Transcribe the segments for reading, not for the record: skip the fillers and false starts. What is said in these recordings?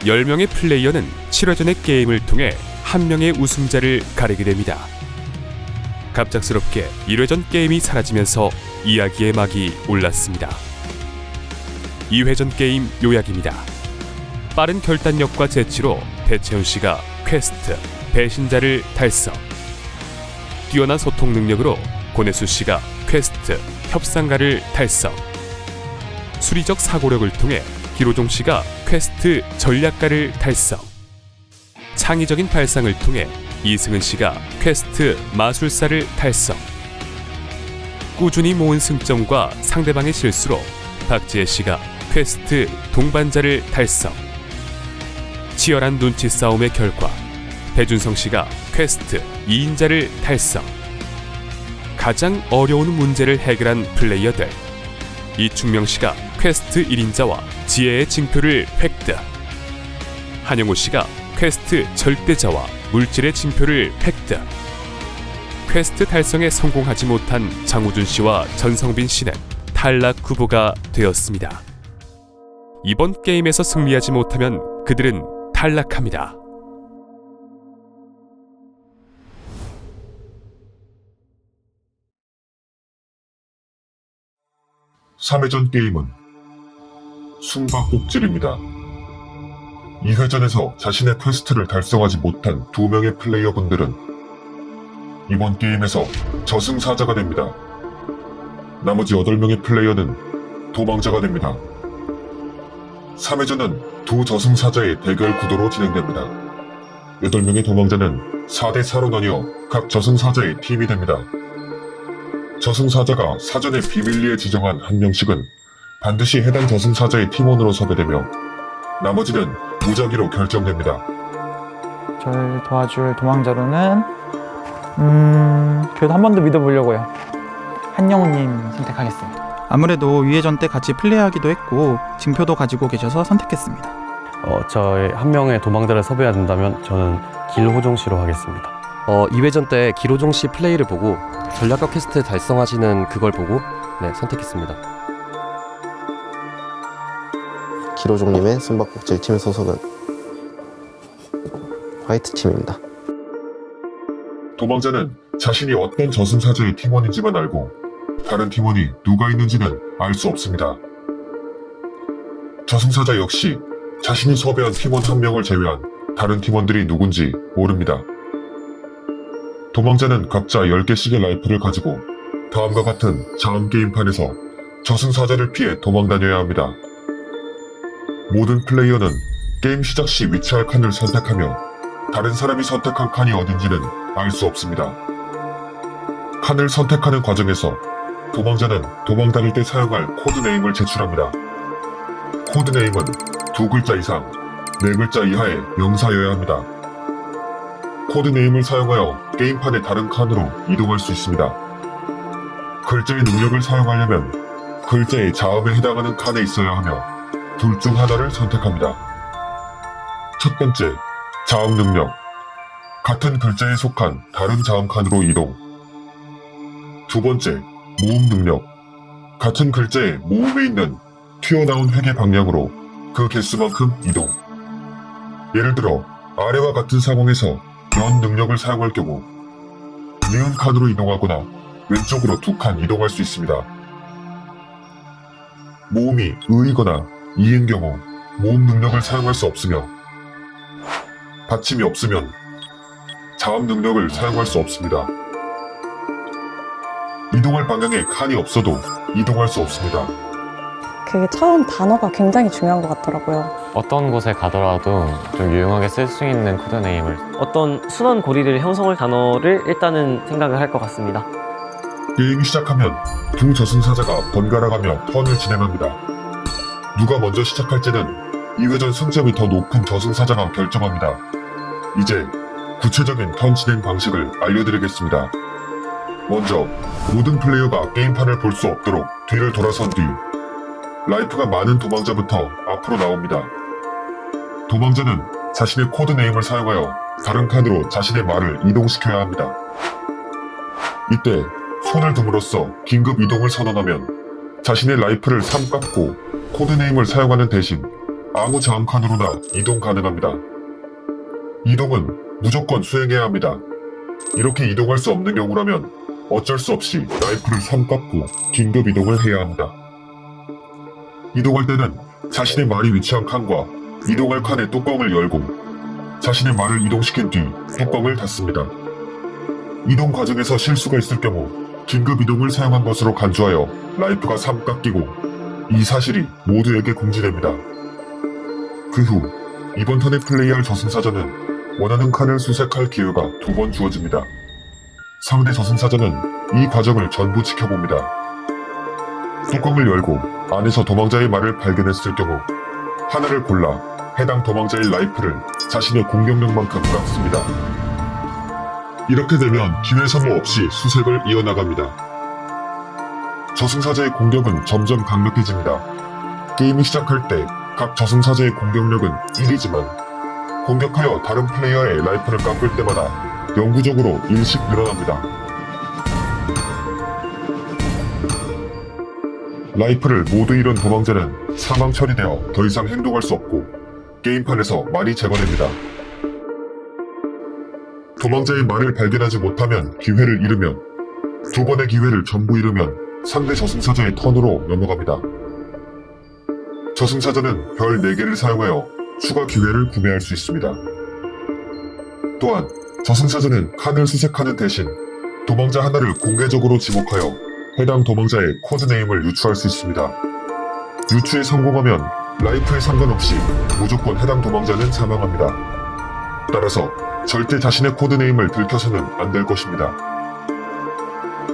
10명의 플레이어는 7회전의 게임을 통해 한 명의 우승자를 가리게 됩니다. 갑작스럽게 1회전 게임이 사라지면서 이야기의 막이 올랐습니다. 2회전 게임 요약입니다. 빠른 결단력과 재치로 배채훈 씨가 퀘스트 배신자를 달성. 뛰어난 소통 능력으로 고뇌수 씨가 퀘스트 협상가를 달성. 수리적 사고력을 통해 기로종 씨가 퀘스트 전략가를 달성. 창의적인 발상을 통해 이승은 씨가 퀘스트 마술사를 달성. 꾸준히 모은 승점과 상대방의 실수로 박지혜 씨가 퀘스트 동반자를 달성. 치열한 눈치 싸움의 결과 배준성 씨가 퀘스트 2인자를 달성. 가장 어려운 문제를 해결한 플레이어들 이충명 씨가 퀘스트 1인자와 지혜의 징표를 획득. 한영호 씨가 퀘스트 절대자와 물질의 징표를 획득. 퀘스트 달성에 성공하지 못한 장우준 씨와 전성빈 씨는 탈락 후보가 되었습니다. 이번 게임에서 승리하지 못하면 그들은 탈락합니다. (3회전) 게임은 숨바꼭질입니다. 2회전에서 자신의 퀘스트를 달성하지 못한 2명의 플레이어분들은 이번 게임에서 저승사자가 됩니다. 나머지 8명의 플레이어는 도망자가 됩니다. 3회전은 두 저승사자의 대결 구도로 진행됩니다. 8명의 도망자는 4대4로 나뉘어 각 저승사자의 팀이 됩니다. 저승사자가 사전에 비밀리에 지정한 한 명씩은 반드시 해당 저승사자의 팀원으로 섭외되며 나머지는 무작위로 결정됩니다. 저를 도와줄 도망자로는 그래도 한 번 더 믿어보려고요. 한영우님 선택하겠습니다. 아무래도 2회전 때 같이 플레이하기도 했고 징표도 가지고 계셔서 선택했습니다. 저의 한 명의 도망자를 섭외해야 된다면 저는 길호종 씨로 하겠습니다. 2회전 때 기로종 씨 플레이를 보고 전략가 퀘스트 달성하시는 그걸 보고 선택했습니다. 기로종님의 숨바꼭질 팀 소속은 화이트팀입니다. 도망자는 자신이 어떤 저승사자의 팀원인지만 알고 다른 팀원이 누가 있는지는 알 수 없습니다. 저승사자 역시 자신이 섭외한 팀원 한 명을 제외한 다른 팀원들이 누군지 모릅니다. 도망자는 각자 10개씩의 라이프를 가지고 다음과 같은 자음 게임판에서 저승사자를 피해 도망다녀야 합니다. 모든 플레이어는 게임 시작 시 위치할 칸을 선택하며 다른 사람이 선택한 칸이 어딘지는 알 수 없습니다. 칸을 선택하는 과정에서 도망자는 도망다닐 때 사용할 코드네임을 제출합니다. 코드네임은 2글자 이상, 4글자 이하의 명사여야 합니다. 코드네임을 사용하여 게임판의 다른 칸으로 이동할 수 있습니다. 글자의 능력을 사용하려면 글자의 자음에 해당하는 칸에 있어야 하며 둘 중 하나를 선택합니다. 첫 번째, 자음 능력. 같은 글자에 속한 다른 자음 칸으로 이동. 두 번째, 모음 능력. 같은 글자의 모음에 있는 튀어나온 획의 방향으로 그 개수만큼 이동. 예를 들어 아래와 같은 상황에서 연 능력을 사용할 경우 니은 칸으로 이동하거나 왼쪽으로 2칸 이동할 수 있습니다. 모음이 의이거나 이인 경우 모음 능력을 사용할 수 없으며 받침이 없으면 자음 능력을 사용할 수 없습니다. 이동할 방향에 칸이 없어도 이동할 수 없습니다. 그게 처음 단어가 굉장히 중요한 것 같더라고요. 어떤 곳에 가더라도 좀 유용하게 쓸 수 있는 코드네임을 어떤 순원 고리를 형성할 단어를 일단은 생각을 할 것 같습니다. 게임이 시작하면 두 저승사자가 번갈아가며 턴을 진행합니다. 누가 먼저 시작할지는 2회전 승점이 더 높은 저승사자가 결정합니다. 이제 구체적인 턴 진행 방식을 알려드리겠습니다. 먼저 모든 플레이어가 게임판을 볼 수 없도록 뒤를 돌아선 뒤 라이프가 많은 도망자부터 앞으로 나옵니다. 도망자는 자신의 코드네임을 사용하여 다른 칸으로 자신의 말을 이동시켜야 합니다. 이때 손을 듦으로써 긴급 이동을 선언하면 자신의 라이프를 3 깎고 코드네임을 사용하는 대신 아무 자음칸으로나 이동 가능합니다. 이동은 무조건 수행해야 합니다. 이렇게 이동할 수 없는 경우라면 어쩔 수 없이 라이프를 삼깎고 긴급 이동을 해야 합니다. 이동할 때는 자신의 말이 위치한 칸과 이동할 칸의 뚜껑을 열고 자신의 말을 이동시킨 뒤 뚜껑을 닫습니다. 이동 과정에서 실수가 있을 경우 긴급 이동을 사용한 것으로 간주하여 라이프가 삼깎이고 이 사실이 모두에게 공지됩니다. 그 후 이번 턴에 플레이할 저승사자는 원하는 칸을 수색할 기회가 2번 주어집니다. 상대 저승사자는 이 과정을 전부 지켜봅니다. 뚜껑을 열고 안에서 도망자의 말을 발견했을 경우 하나를 골라 해당 도망자의 라이프를 자신의 공격력만큼 깎습니다. 이렇게 되면 기회 소모 없이 수색을 이어나갑니다. 저승사자의 공격은 점점 강력해집니다. 게임이 시작할 때 각 저승사자의 공격력은 1이지만 공격하여 다른 플레이어의 라이프를 깎을 때마다 영구적으로 1씩 늘어납니다. 라이프를 모두 잃은 도망자는 사망 처리되어 더 이상 행동할 수 없고 게임판에서 말이 제거됩니다. 도망자의 말을 발견하지 못하면 기회를 잃으면 2번의 기회를 전부 잃으면 상대 저승사자의 턴으로 넘어갑니다. 저승사자는 별 4개를 사용하여 추가 기회를 구매할 수 있습니다. 또한 저승사자는 칸을 수색하는 대신 도망자 하나를 공개적으로 지목하여 해당 도망자의 코드네임을 유추할 수 있습니다. 유추에 성공하면 라이프에 상관없이 무조건 해당 도망자는 사망합니다. 따라서 절대 자신의 코드네임을 들켜서는 안 될 것입니다.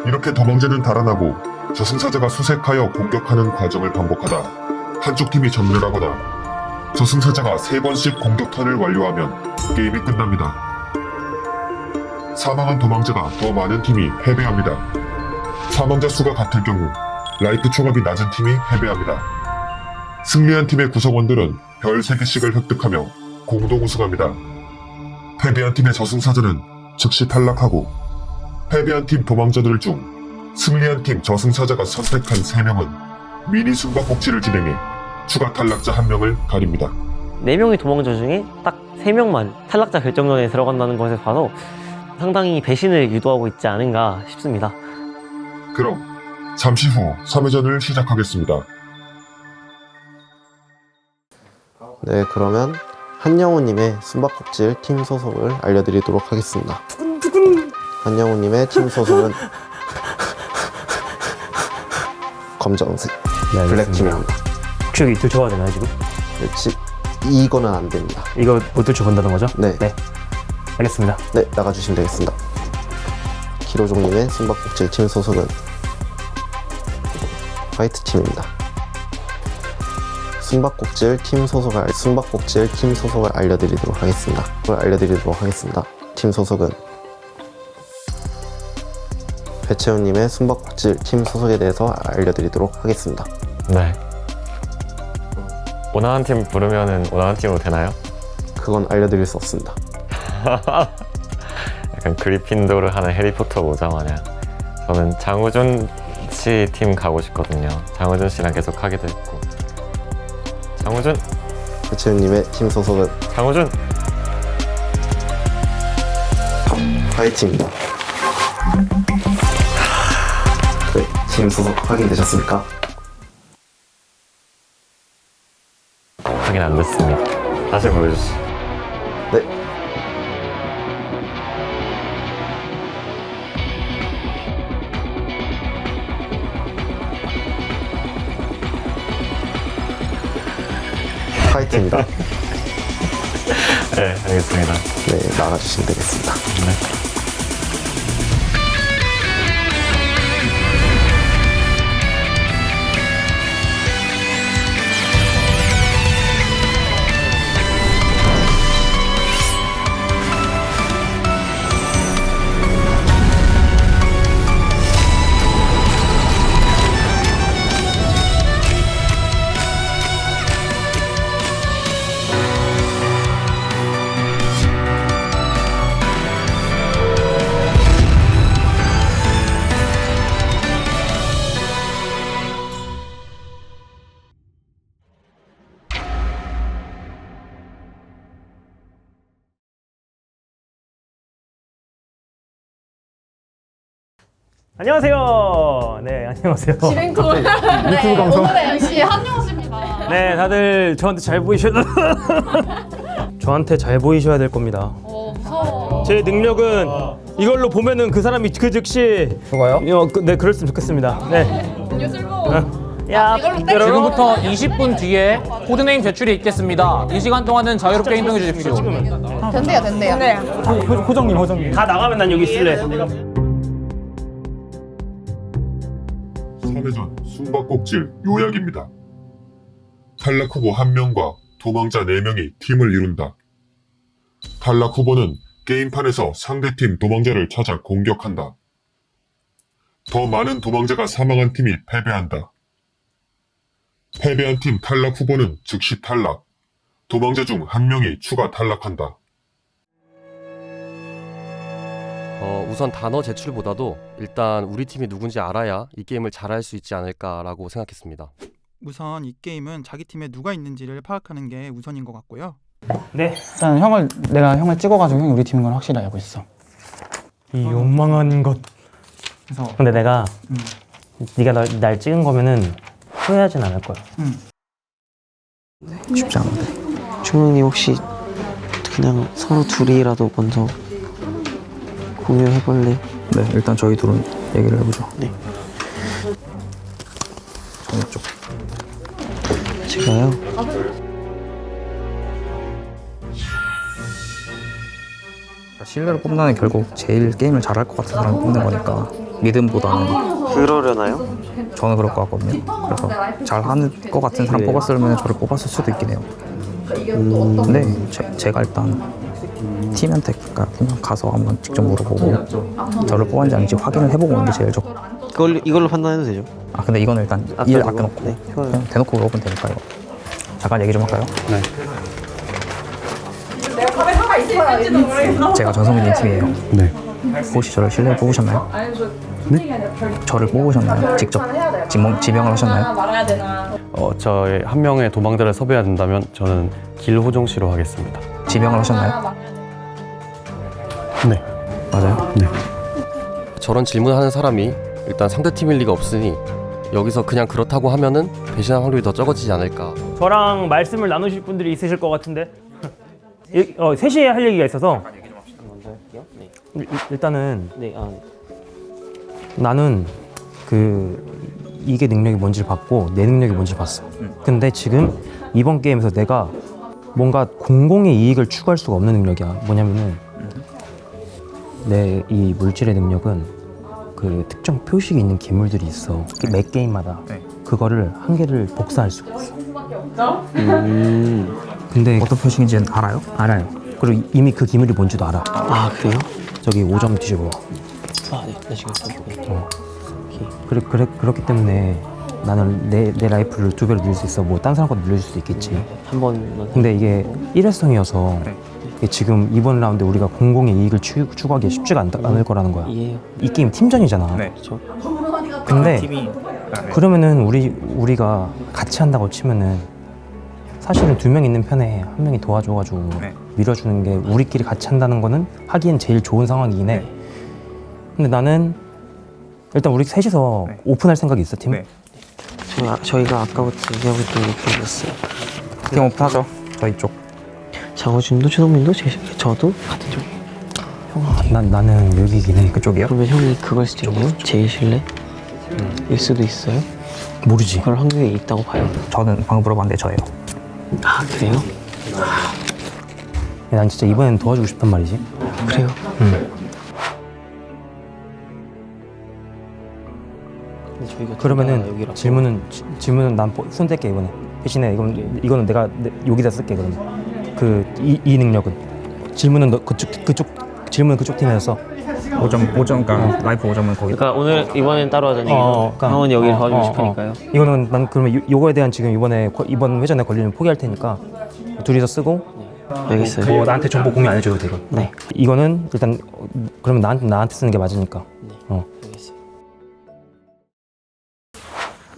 이렇게 도망자는 달아나고 저승사자가 수색하여 공격하는 과정을 반복하다 한쪽 팀이 전멸하거나 저승사자가 3번씩 공격 턴을 완료하면 게임이 끝납니다. 사망한 도망자가 더 많은 팀이 패배합니다. 사망자 수가 같을 경우 라이프 총합이 낮은 팀이 패배합니다. 승리한 팀의 구성원들은 별 3개씩을 획득하며 공동 우승합니다. 패배한 팀의 저승사자는 즉시 탈락하고 패배한 팀 도망자들 중 승리한 팀 저승사자가 선택한 3명은 미니 숨바꼭질을 진행해 추가 탈락자 1명을 가립니다. 4명의 도망자 중에 딱 3명만 탈락자 결정전에 들어간다는 것에 봐서 상당히 배신을 유도하고 있지 않은가 싶습니다. 그럼 잠시 후 3회전을 시작하겠습니다. 네, 그러면 한영우님의 숨바꼭질 팀 소속을 알려드리도록 하겠습니다. 한영우님의 팀 소속은 검정색 블랙팀입니다. 혹시 여기 들춰봐야 되나요 지금? 역시 이거는 안 됩니다. 이거 못 들춰본다는 거죠? 네. 알겠습니다. 네, 나가주시면 되겠습니다. 기로종님의 숨바꼭질 팀 소속은 화이트팀입니다. 숨바꼭질 팀 소속을 알려드리도록 하겠습니다. 팀 소속은 배채훈님의 숨바꼭질 팀 소속에 대해서 알려드리도록 하겠습니다. 네. 원하는 팀 부르면은 원하는 팀으로 되나요? 그건 알려드릴 수 없습니다. 약간 그리핀도르 하는 해리포터 모자 마냥. 저는 장우준 씨 팀 가고 싶거든요. 장우준 씨랑 계속 하기도 했고. 장우준! 배채훈님의 팀 소속은 장우준! 화이트입니다. 네, 팀 소속 확인되셨습니까? 확인 안 됐습니다. 다시 보여주시죠. 네. 화이트입니다. 네, 알겠습니다. 네, 나가주시면 되겠습니다. 네. 안녕하세요. 네, 안녕하세요. 진행도 유튜브 방송. 오늘의 MC 한영호 씨입니다. 네, 다들 저한테 잘 보이셔야 저한테 잘 보이셔야 될 겁니다. 무서워. 제 능력은 이걸로 보면은 그 사람이 그 즉시 누가요? 네, 그랬으면 좋겠습니다. 네. 뉴슬보. 야, 지금부터 20분 뒤에 코드네임 제출이 있겠습니다. 이 시간 동안은 자유롭게 행동해 주십시오. 된대요. 호정님. 다 나가면 난 여기 있을래. 3회전 숨바꼭질 요약입니다. 탈락 후보 1명과 도망자 4명이 팀을 이룬다. 탈락 후보는 게임판에서 상대팀 도망자를 찾아 공격한다. 더 많은 도망자가 사망한 팀이 패배한다. 패배한 팀 탈락 후보는 즉시 탈락. 도망자 중 1명이 추가 탈락한다. 우선 단어 제출보다도 일단 우리 팀이 누군지 알아야 이 게임을 잘할 수 있지 않을까라고 생각했습니다. 우선 이 게임은 자기 팀에 누가 있는지를 파악하는 게 우선인 것 같고요. 네. 일단 내가 형을 찍어가지고 형이 우리 팀인 걸 확실히 알고 있어. 이 욕망한 것. 그래서 근데 내가 네가 날 찍은 거면은 후회하진 않을 거야. 쉽지 않은데. 충명님 혹시 그냥 서로 둘이라도 먼저 공유해볼래? 네, 일단 저희 둘은 얘기를 해보죠. 네. 저는 쪽. 제가요? 신뢰를 뽑는 결국 제일 게임을 잘할 것 같은 사람을 뽑는 거니까 믿음보다는. 그러려나요? 저는 그럴 것 같거든요. 그래서 잘하는 것 같은 사람 뽑았으면 저를 뽑았을 수도 있긴 해요. 근데 제가 일단 팀한테 가서 한번 직접 물어보고 저를 뽑았는지 아닌지 확인을 해보고 오는 게 제일 좋고. 이걸로 판단해도 되죠? 아 근데 이거는 일단 일 아껴놓고 그냥 대놓고 물어보면 되니까요. 잠깐 얘기 좀 할까요? 네. 제가 전성민님 팀이에요. 네. 혹시 저를 신뢰 뽑으셨나요? 네? 저를 뽑으셨나요? 직접 지명을 하셨나요? 저의 한 명의 도망자를 섭외해야 된다면 저는 길호종 씨로 하겠습니다. 지명을 하셨나요? 네. 맞아요? 네. 저런 질문하는 사람이 일단 상대팀일 리가 없으니 여기서 그냥 그렇다고 하면은 배신할 확률이 더 적어지지 않을까. 저랑 말씀을 나누실 분들이 있으실 것 같은데 셋이 할 얘기가 있어서 먼저 할게요. 네. 일단은 네. 나는 이게 능력이 뭔지를 봤고 내 능력이 뭔지를 봤어. 근데 지금 이번 게임에서 내가 뭔가 공공의 이익을 추구할 수가 없는 능력이야. 뭐냐면은 내 이 물질의 능력은 그 특정 표식이 있는 기물들이 있어. 매 게임마다 그거를 한 개를 복사할 수가 있어. 근데 어떤 표식인지는 알아요? 알아요. 그리고 이미 그 기물이 뭔지도 알아. 아 그래요? 저기 5점 뒤집어. 아 네, 나 지금 그렇기 때문에 나는 내 라이프를 2배로 늘릴 수 있어. 뭐 딴 사람 것도 늘릴 수도 있겠지. 한 번만. 근데 이게 일회성이어서 이게 지금 이번 라운드 우리가 공공의 이익을 추구하기 쉽지가 않을 거라는 거야. 이해해요. 이 게임 팀전이잖아. 그렇죠. 근데 그러면은 우리가 같이 한다고 치면은 사실은 2명 있는 편에 1명이 도와줘가지고 밀어주는 게 우리끼리 같이 한다는 거는 하기엔 제일 좋은 상황이긴 해. 근데 나는 일단 우리 셋이서 오픈할 생각이 있어, 팀? 저희가 아까부터 얘기하고 있던 게 그거였어요. 팀 오픈하죠. 저희 쪽. 장호준도 최동민도 저도 같은 쪽이에요. 나는 여기긴 해. 그쪽이요? 그러면 형이 그걸 수도 있나요? 제일 일 수도 있어요? 모르지. 그럴 확률이 있다고 봐요. 저는 방금 물어봤는데 저예요. 아 그래요? 난 진짜 이번엔 도와주고 싶단 말이지. 그래요? 그러면은 질문은 난 손 뗄게 이번에. 대신에 이거는 내가 여기다 쓸게. 그러면 이 능력은 질문은 너 질문은 그쪽 팀에서 써. 5점 그러니까 라이프 5점은 거기. 그러니까 오늘 이번엔 따로 하자는 얘기죠. 형은 여기를 도와주고 싶으니까요. 이거는 난 그러면 요거에 대한 지금 이번 회전에 걸리면 포기할 테니까 둘이서 쓰고. 알겠어요. 그거 나한테 정보 공유 안 해줘도 돼. 이건. 네. 이거는 일단 그러면 나한테 쓰는 게 맞으니까. 알겠어요.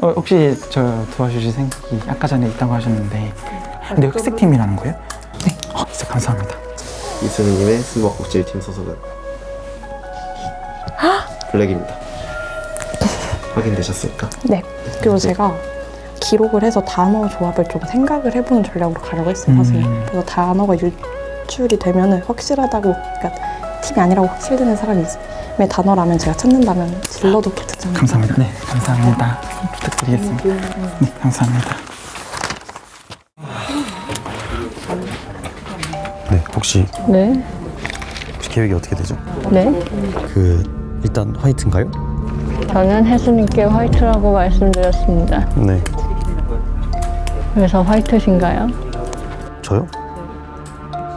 혹시 저 도와주실 생각이 아까 전에 있다고 하셨는데 근데 흑색팀이라는 거예요? 네. 진짜 감사합니다. 이수민님의 숨바꼭질 팀 소속은 블랙입니다. 확인되셨을까? 네. 그리고 제가 기록을 해서 단어 조합을 좀 생각을 해보는 전략으로 가려고 했어요, 사실. 그래서 단어가 유출이 되면은 확실하다고, 그러니까 팀이 아니라고 확실되는 사람이 단어라면 제가 찾는다면 질러도 괜찮잖아요. 감사합니다. 네, 감사합니다. 부탁드리겠습니다. 네, 감사합니다. 네, 혹시 네. 계획이 어떻게 되죠? 네. 일단 화이트인가요? 저는 혜수님께 화이트라고 말씀드렸습니다. 네. 그래서 화이트신가요? 저요?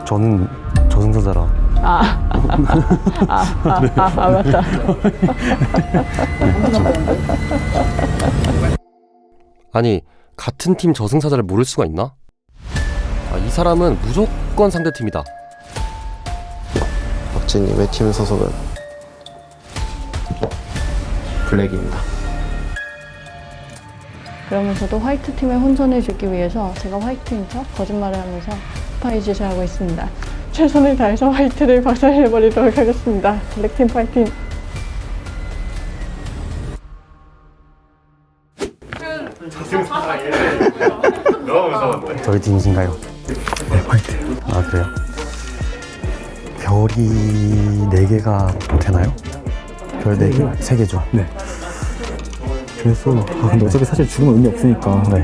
저는 저승사자라. 맞다. 아니, 같은 팀 저승사자를 모를 수가 있나? 이 사람은 무조건 상대팀이다. 박진님의 팀 소속은 블랙입니다. 그러면서도 화이트 팀에 혼선을 주기 위해서 제가 화이트인 척 거짓말을 하면서 스파이 짓을 하고 있습니다. 최선을 다해서 화이트를 박살내버리도록 하겠습니다. 블랙팀 파이팅! 저희 팀이신가요? 네, 화이트요. 아, 그래요? 별이 4개가 되나요? 별 4개? 3개죠. 네. 그래서 근데 어차피 사실 죽으면 의미 없으니까 네.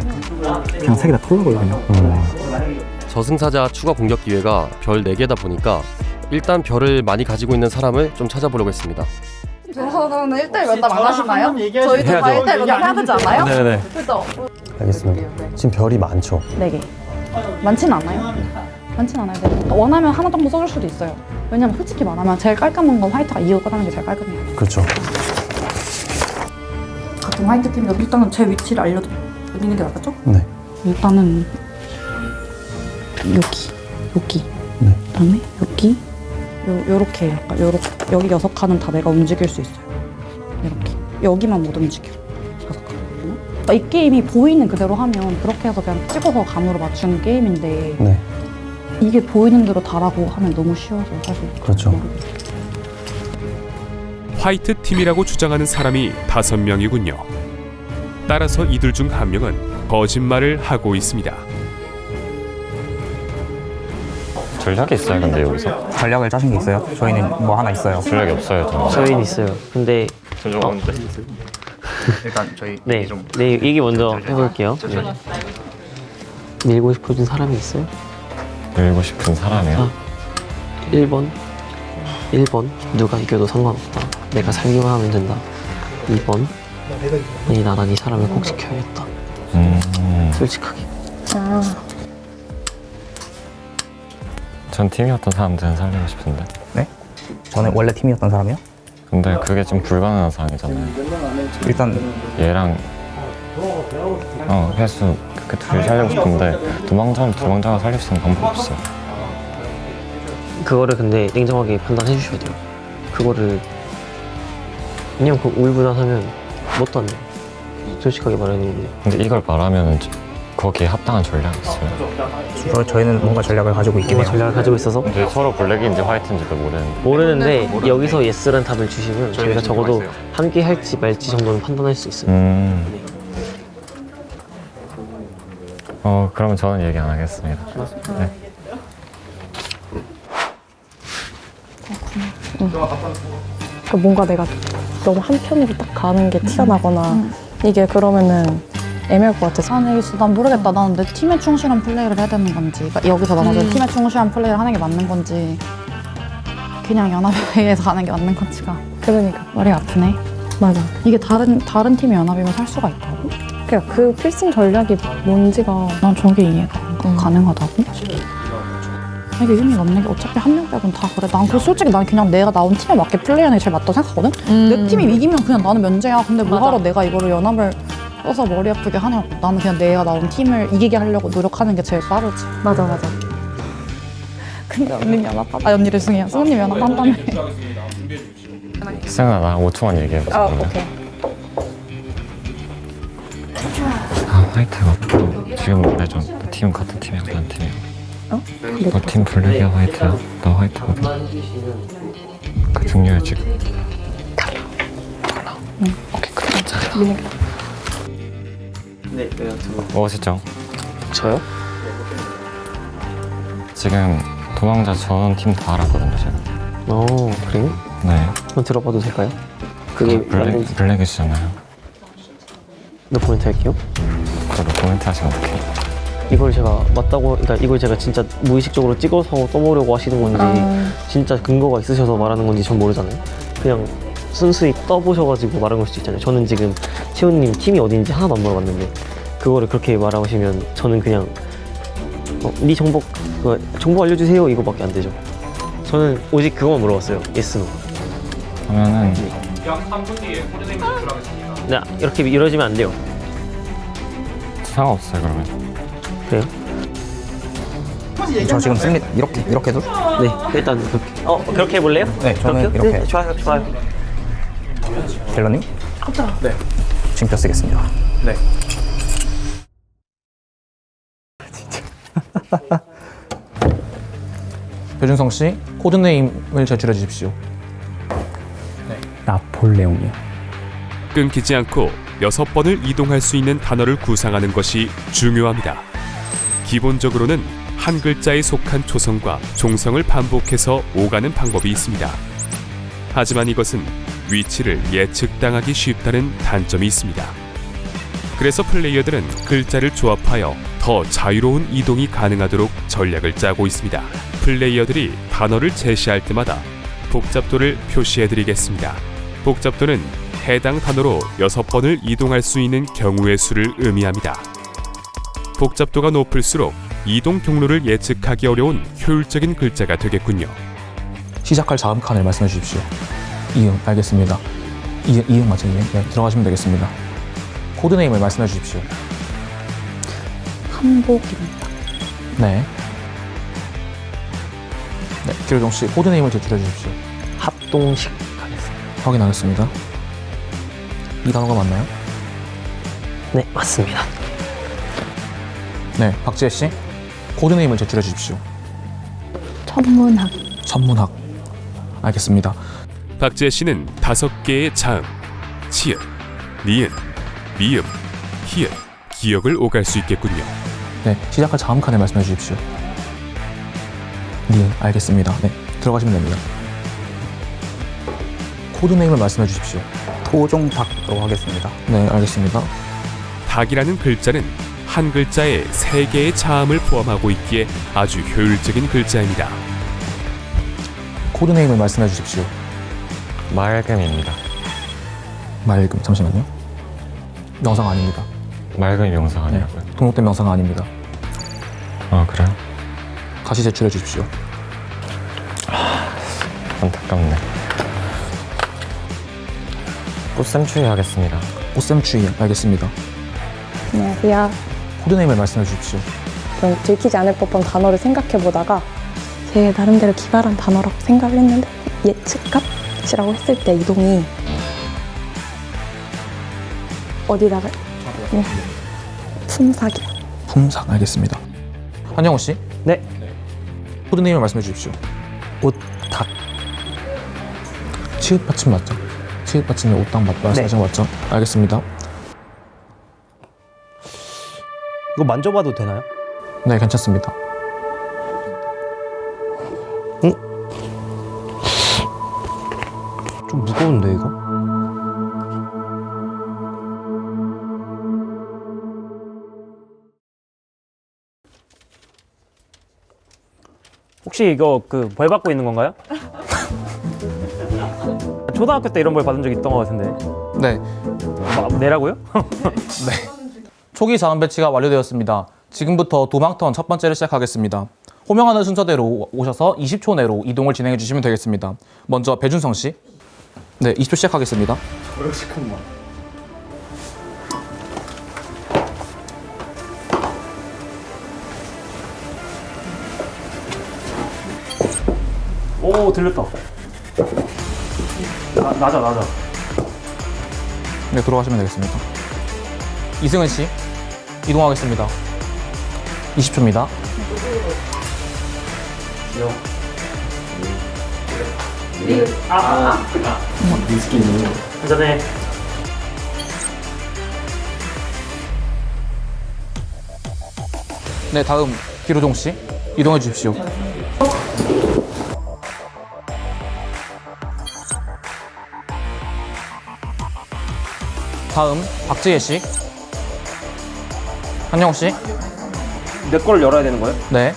그냥 3개 다 털어버려 그냥. 저승사자 추가 공격 기회가 별 4개다 보니까 일단 별을 많이 가지고 있는 사람을 좀 찾아보려고 했습니다. 저는 1대1 면담 안 하시나요? 저희도 다 1대1 면담 해야 되지 않아요? 네네. 그죠? 알겠습니다. 지금 별이 많죠? 4개. 많진 않아요. 많진 않아요. 네. 원하면 하나 정도 써줄 수도 있어요. 왜냐면 솔직히 말하면 제일 깔끔한 건 화이트가 이어 꺼다는 게 제일 깔끔해요. 그렇죠. 같은 화이트 팀이라도 일단은 제 위치를 알려드리는 게 낫겠죠? 네. 일단은 여기 네. 그다음에 여기 요렇게 약간 여기 6칸은 다 내가 움직일 수 있어요. 이렇게 여기만 못 움직여. 6칸. 이 게임이 보이는 그대로 하면 그렇게 해서 그냥 찍어서 감으로 맞추는 게임인데 네. 이게 보이는 대로 다라고 하면 너무 쉬워서 사실. 그렇죠. 화이트 팀이라고 주장하는 사람이 5명이군요. 따라서 이들 중 한 명은 거짓말을 하고 있습니다. 전략이 있어요, 근데 여기서? 전략을 짜신 게 있어요? 저희는 뭐 하나 있어요. 전략이 없어요, 저는. 저희는 있어요. 근데 일단 저희 네, 네 얘기 먼저 해볼게요. 네. 밀고 싶어진 사람이 있어요? 밀고 싶은 사람이요? 1번 누가 이겨도 상관없다. 내가 살기만 하면 된다. 2번 아니 나는 이 사람을 꼭 지켜야겠다. 솔직하게. 전 팀이었던 사람들은 살리고 싶은데. 네? 저는 원래 팀이었던 사람이요? 근데 그게 좀 불가능한 상황이잖아요. 일단 얘랑 혜수 그렇게 둘이 살리고 싶은데 도망자가 살릴 수 있는 방법이 없어. 그거를 근데 냉정하게 판단해 주셔야 돼요. 그거를 그냥 우울부단하면 뭣도 안 돼요. 솔직하게 말하는 건데. 근데 이걸 말하면 거기에 합당한 전략이 있어요. 저희는 뭔가 전략을 가지고 있긴 해요. 전략을 가지고 있어서 근데 서로 블랙인지 화이트인지도 모르는데 여기서 예스란 답을 주시면 저희가 적어도 함께 할지 말지 정도는 판단할 수 있어요. 그러면 저는 얘기 안 하겠습니다. 네. 뭔가 내가 너무 한편으로 딱 가는 게 티가 나거나 이게 그러면은 애매할 것 같아서. 아니 난 모르겠다. 나는 내 팀에 충실한 플레이를 해야 되는 건지, 그러니까 여기서 나눠서 팀에 충실한 플레이를 하는 게 맞는 건지, 그냥 연합회에서 가는 게 맞는 건지가. 그러니까 머리가 아프네. 맞아. 이게 다른 팀이 연합이면 살 수가 있다고? 그러니까 그 필승 전략이 뭔지가 난 저게 이해가 가능하다고? 이게 의미가 없는 게 어차피 한 명 빼곤 다 그래. 난 솔직히 난 그냥 내가 나온 팀에 맞게 플레이하는 게 제일 맞다고 생각하거든? 내 팀이 이기면 그냥 나는 면제야. 근데 뭐하러 내가 이거를 연합을 써서 머리 아프게 하냐고. 나는 그냥 내가 나온 팀을 이기게 하려고 노력하는 게 제일 빠르지. 맞아. 근데 언니 연합하다. 언니 죄송해요. 수호님 연합한다며. 희승아, 나 5초만 얘기해보자. 오케이. 화이트가 없고 지금 말해줘. 팀 같은 팀이야, 난 팀이야. 너 팀 블랙이야, 화이트야? 나 화이트거든. 그 중요해 지금. 오케이 그래. 맞아요. 네, 무엇이죠? 저요? 지금 도망자 전원 팀 다 알았거든요, 제가. 그래요? 네. 한번 들어봐도 될까요? 그게 맞는지 블랙이시잖아요. 노코멘트 할게요. 그래도 코멘트 하시면 어떡해요? 이걸 제가 맞다고, 그러니까 이걸 제가 진짜 무의식적으로 찍어서 써보려고 하시는 건지 진짜 근거가 있으셔서 말하는 건지 전 모르잖아요. 그냥 순수히 떠보셔가지고 말한 걸 수도 있잖아요. 저는 지금 채훈님 팀이 어딘지 하나도 안 물어봤는데 그거를 그렇게 말하시면 저는 그냥 네 정보 알려주세요 이거밖에 안 되죠. 저는 오직 그거만 물어봤어요. yes, no. 그러면은 약 3분 뒤에 코드네임 제출하겠습니다. 네, 이렇게 이러지면 안 돼요. 상관없어요, 그러면. 그래요? 저 지금 승리 이렇게도? 네, 일단 그렇게. 그렇게 해볼래요? 네, 저는 그렇게요? 이렇게. 네, 좋아요. 갤러님? 네. 징표 쓰겠습니다. 네. 배준성 씨, 코드네임을 제출해 주십시오. 나폴레옹이요. 끊기지 않고 6번을 이동할 수 있는 단어를 구상하는 것이 중요합니다. 기본적으로는 한 글자에 속한 초성과 종성을 반복해서 오가는 방법이 있습니다. 하지만 이것은 위치를 예측당하기 쉽다는 단점이 있습니다. 그래서 플레이어들은 글자를 조합하여 더 자유로운 이동이 가능하도록 전략을 짜고 있습니다. 플레이어들이 단어를 제시할 때마다 복잡도를 표시해드리겠습니다. 복잡도는 해당 단어로 6번을 이동할 수 있는 경우의 수를 의미합니다. 복잡도가 높을수록 이동 경로를 예측하기 어려운 효율적인 글자가 되겠군요. 시작할 자음 칸을 말씀해 주십시오. 이응, 알겠습니다. 이응 맞죠? 이응? 네, 들어가시면 되겠습니다. 코드네임을 말씀해 주십시오. 한복입니다. 네. 네, 기로정 씨, 코드네임을 제출해 주십시오. 합동식 하겠습니다. 확인하겠습니다. 이 단어가 맞나요? 네, 맞습니다. 네, 박지혜 씨, 코드네임을 제출해 주십시오. 천문학. 천문학. 알겠습니다. 박지혜 씨는 5개의 자음, 치읓, 니은, 미음, 히읗, 기역을 오갈 수 있겠군요. 네, 시작할 자음 칸을 말씀해 주십시오. 네, 알겠습니다. 네, 들어가시면 됩니다. 코드네임을 말씀해 주십시오. 토종닭으로 하겠습니다. 네, 알겠습니다. 닭이라는 글자는 한 글자에 3개의 자음을 포함하고 있기에 아주 효율적인 글자입니다. 코드네임을 말씀해 주십시오. 맑음입니다. 맑음, 잠시만요. 명사가 아닙니다. 맑음이 명사가 아니라고요? 등록된 명사가 아닙니다. 아, 그래요? 다시 제출해 주십시오. 안타깝네. 꽃샘추위 하겠습니다. 꽃샘추위, 알겠습니다. 안녕하세요. 코드네임을 말씀해 주십시오. 좀 들키지 않을 법한 단어를 생각해보다가 제 나름대로 기발한 단어라고 생각을 했는데 예측값이라고 했을 때 이동이 어디다가 품삭이요. 품삭, 알겠습니다. 한영호 씨? 네. 코드네임을 말씀해 주십시오. 옷닭. 치읓 받침 맞죠? 치읓 받침이 옷닭 말씀하신 거 맞죠? 알겠습니다. 이거 만져봐도 되나요? 네, 괜찮습니다. 좀 무거운데 이거? 혹시 이거 그 벌 받고 있는 건가요? 초등학교 때 이런 벌 받은 적 있던 것 같은데. 네. 내라고요? 네. 초기 자음 배치가 완료되었습니다. 지금부터 도망턴 첫 번째를 시작하겠습니다. 호명하는 순서대로 오셔서 20초 내로 이동을 진행해 주시면 되겠습니다. 먼저 배준성 씨. 네, 20초 시작하겠습니다. 잠깐만. 오, 들렸다. 낮아. 네, 들어가시면 되겠습니다. 이승은 씨, 이동하겠습니다. 20초입니다. 미스킨. 한잔해. 네, 다음 기로종 씨 이동해 주십시오. 다음 박지혜 씨, 한영호 씨. 내 거를 열어야 되는 거예요? 네.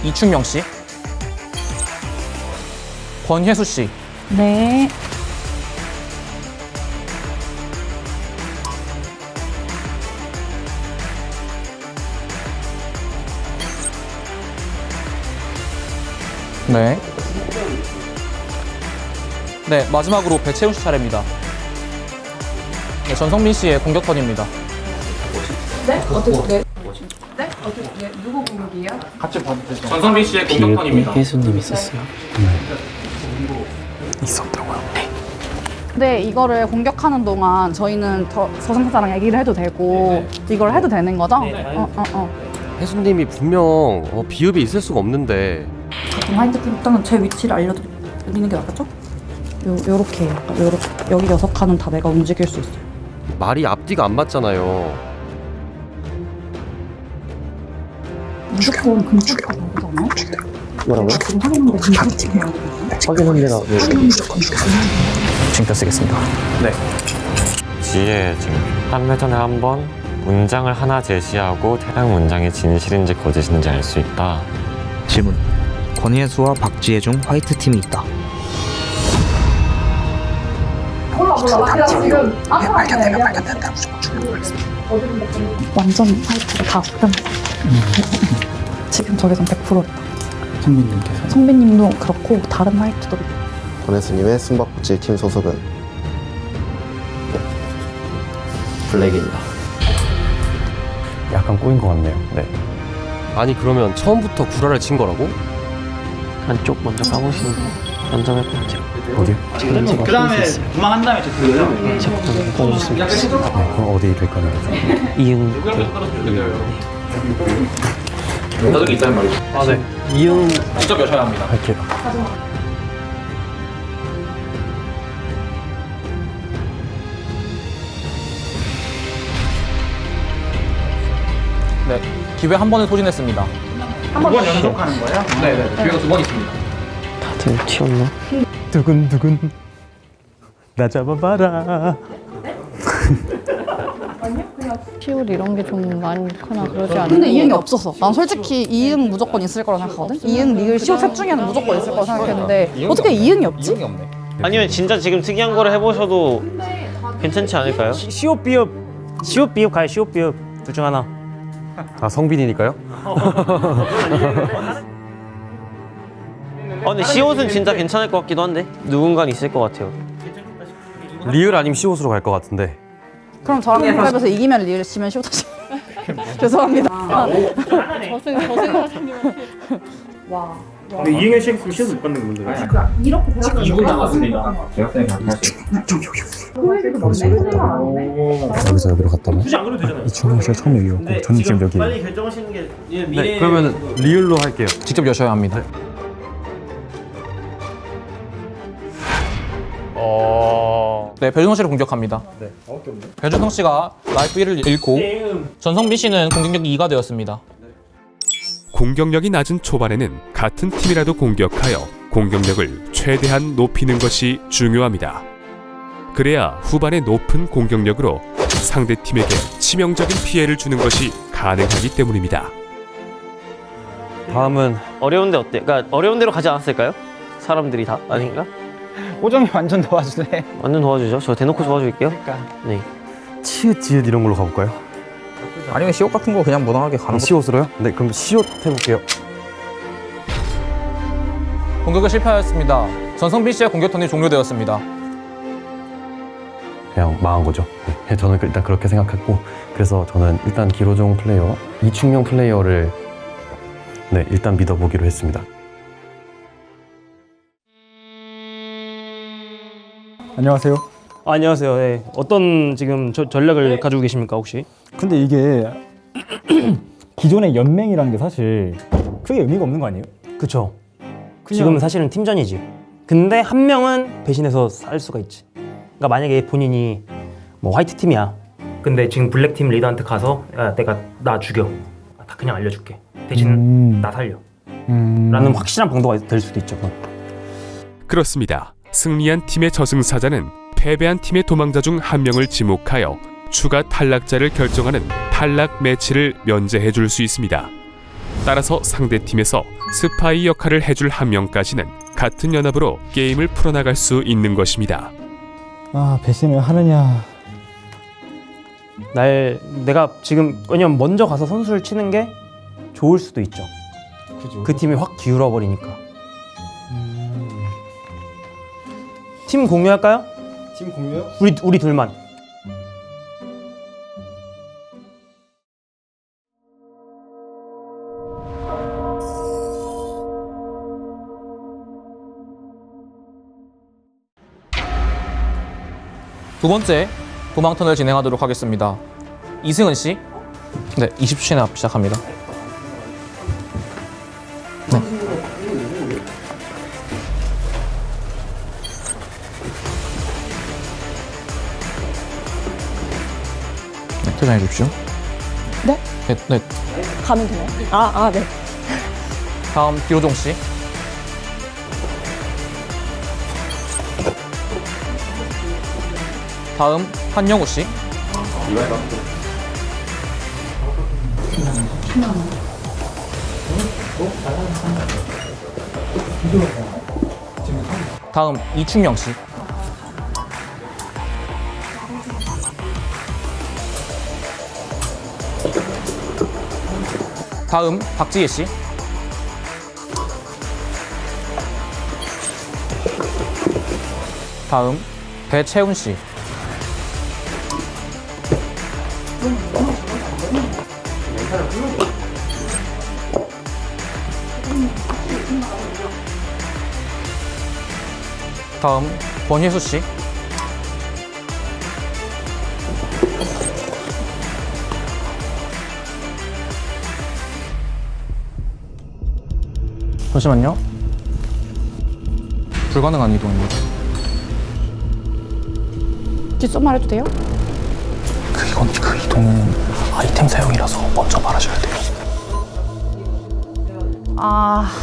이충명 씨, 권혜수 씨. 네. 네. 네, 마지막으로 배채훈 씨 차례입니다. 네, 전성민 씨의 공격 턴입니다. 네? 어떻게 누구 공격이에요? 같이 봐주세요. 전성민 씨의 공격 턴입니다. 예수님 있었어요? 있었다고요? 네. 근데 이거를 공격하는 동안 저희는 저승사자랑 얘기를 해도 되고 이걸 해도 되는 거죠? 혜수님이 분명 비읍이 있을 수가 없는데 화이트 팀 일단은 제 위치를 알려드리는 게 낫겠죠? 요렇게 약간 요렇게 여기 6칸은 다 내가 움직일 수 있어요. 말이 앞뒤가 안 맞잖아요. 무조건 근처가 나오잖아요? 뭐라고요? 지금 확인한 게 근처가 확인한 데가 징표 쓰겠습니다. 네. 지혜 지금 한 회전에 한 번 문장을 하나 제시하고 해당 문장이 진실인지 거짓인지 알 수 있다. 질문. 권혜수와 박지혜 중 화이트 팀이 있다. 몰라 지금 발견된다. 완전 화이트가 다 확정했어. 지금 저기선 100%다. 성민님께서 성빈님도 그렇고 다른 화이트도 권혜수님의 숨바꼭질 팀 소속은 블랙입니다. 약간 꼬인 것 같네요. 네. 아니 그러면 처음부터 구라를 친 거라고? 안쪽 먼저 까보시는 게 안전할 것 같아요. 어디요? 그 다음에 도망한 다음에 저 들어요. 제가 꺼주셨으면 좋겠습니다. 네, 그럼 어디 될까요? 이응. 나중에 있다는 말이죠. 아, 네. 이응. 직접 여셔야 합니다. 할게요. 네. 기회 한 번을 소진했습니다. 한 번 연속하는 거예요? 네. 기회가 2번 있습니다. 다들 튀었나? 두근두근 나 잡아봐라. 시옷 이런 게 좀 많거나 그러지 않아요? 근데 이응이 없었어. 난 솔직히 이응 무조건 있을 거라 생각하거든? 이응, 리을, 시옷 셋 중에는 무조건 있을 거라 생각했는데 어떻게 이응이 없지? 아니면 진짜 지금 특이한 거를 해보셔도 괜찮지 않을까요? 시옷 비읍 가요. 시옷 비읍 둘 중 하나. 아 성빈이니까요? 근데 시옷은 진짜 괜찮을 것 같기도 한데 누군가는 있을 것 같아요. 리을 아니면 시옷으로 갈 것 같은데. 그럼 저랑 공부해서 이기면 리을, 지면 시옷 하시 죄송합니다. 와. 근데 이행의 시옷을 못 받는 건데. 이렇게 지금 2분 남았습니다. 대학생이 여기서 여기로 갔다면 굳이 안 그래도 되잖아요. 이충명 씨가 처음 여기였고 저는 지금 여기. 빨리 결정하시는 게 네 그러면 리을로 할게요. 직접 여셔야 합니다. 네, 배준성 씨를 공격합니다. 네. 어깨 없네. 배준성 씨가 라이프 1을 잃고 전성빈 씨는 공격력이 2가 되었습니다. 공격력이 낮은 초반에는 같은 팀이라도 공격하여 공격력을 최대한 높이는 것이 중요합니다. 그래야 후반에 높은 공격력으로 상대 팀에게 치명적인 피해를 주는 것이 가능하기 때문입니다. 다음은 어려운데 어때? 그러니까 어려운 데로 가지 않았을까요? 사람들이 다 아닌가? 호정이 완전 도와주네. 완전 도와주죠. 저 대놓고 도와줄게요. 네. 치읓 지읒 이런 걸로 가볼까요? 아니면 시옷 같은 거 그냥 무난하게 가는 거. 시옷으로요? 네 그럼 시옷 해볼게요. 공격을 실패하였습니다. 전성빈 씨의 공격 턴이 종료되었습니다. 그냥 망한 거죠. 네, 저는 일단 그렇게 생각했고 그래서 저는 일단 기로종 플레이어 이충명 플레이어를 네 일단 믿어보기로 했습니다. 안녕하세요. 안녕하세요. 네. 어떤 지금 전략을 가지고 계십니까 혹시? 근데 이게 기존의 연맹이라는 게 사실 크게 의미가 없는 거 아니에요? 그쵸. 지금은 사실은 팀전이지. 근데 한 명은 배신해서 살 수가 있지. 그러니까 만약에 본인이 뭐 화이트 팀이야. 근데 지금 블랙팀 리더한테 가서 야, 내가 나 죽여. 다 그냥 알려줄게. 대신 나 살려. 라는 확실한 방도가 될 수도 있죠. 그렇습니다. 승리한 팀의 저승사자는 패배한 팀의 도망자 중 한 명을 지목하여 추가 탈락자를 결정하는 탈락 매치를 면제해 줄 수 있습니다. 따라서 상대팀에서 스파이 역할을 해줄 한 명까지는 같은 연합으로 게임을 풀어나갈 수 있는 것입니다. 아, 배신을 하느냐. 내가 지금 왜냐면 먼저 가서 선수를 치는 게 좋을 수도 있죠. 그죠. 그 팀이 확 기울어 버리니까. 팀 공유할까요? 팀 공유요? 우리 둘만. 두 번째 도망턴을 진행하도록 하겠습니다. 이승은 씨, 네, 20초 앞 시작합니다. 네. 네, 퇴장해 주십시오. 네? 네. 가면 되나요? 네. 다음 기호종 씨. 다음 한영우 씨. 다음 이충영 씨. 다음 박지혜 씨. 다음 배채훈 씨. 다음 권희수 씨. 잠시만요. 불가능한 이동입니다. 뒷손 말해도 돼요? 그 이동은 아이템 사용이라서 먼저 말하셔야 돼요.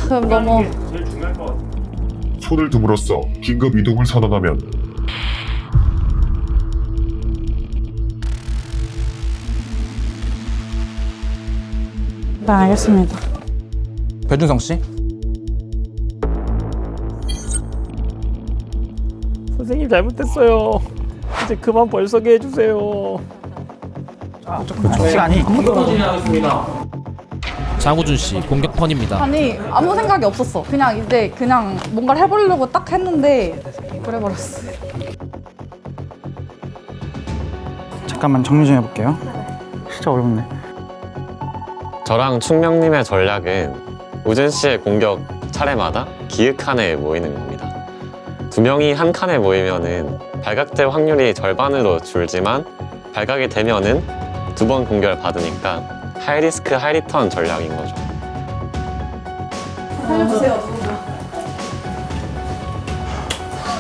그럼 너무 제일 중요할 것 같아요. 손을 둠으로써 긴급 이동을 선언하면 네, 알겠습니다. 배준성 씨. 선생님 잘못했어요. 이제 그만 벌서게 해주세요. 시간이 장우준 씨 공격 턴입니다. 아니 아무 생각이 없었어. 그냥 뭔가를 해보려고 딱 했는데 그래버렸어. 잠깐만 정리 좀 해볼게요. 진짜 어렵네. 저랑 충명님의 전략은 우준 씨의 공격 차례마다 기획 칸에 모이는 겁니다. 두 명이 한 칸에 모이면은 발각될 확률이 절반으로 줄지만 발각이 되면은 두 번 공격을 받으니까 하이리스크 하이리턴 전략인 거죠. 살려주세요.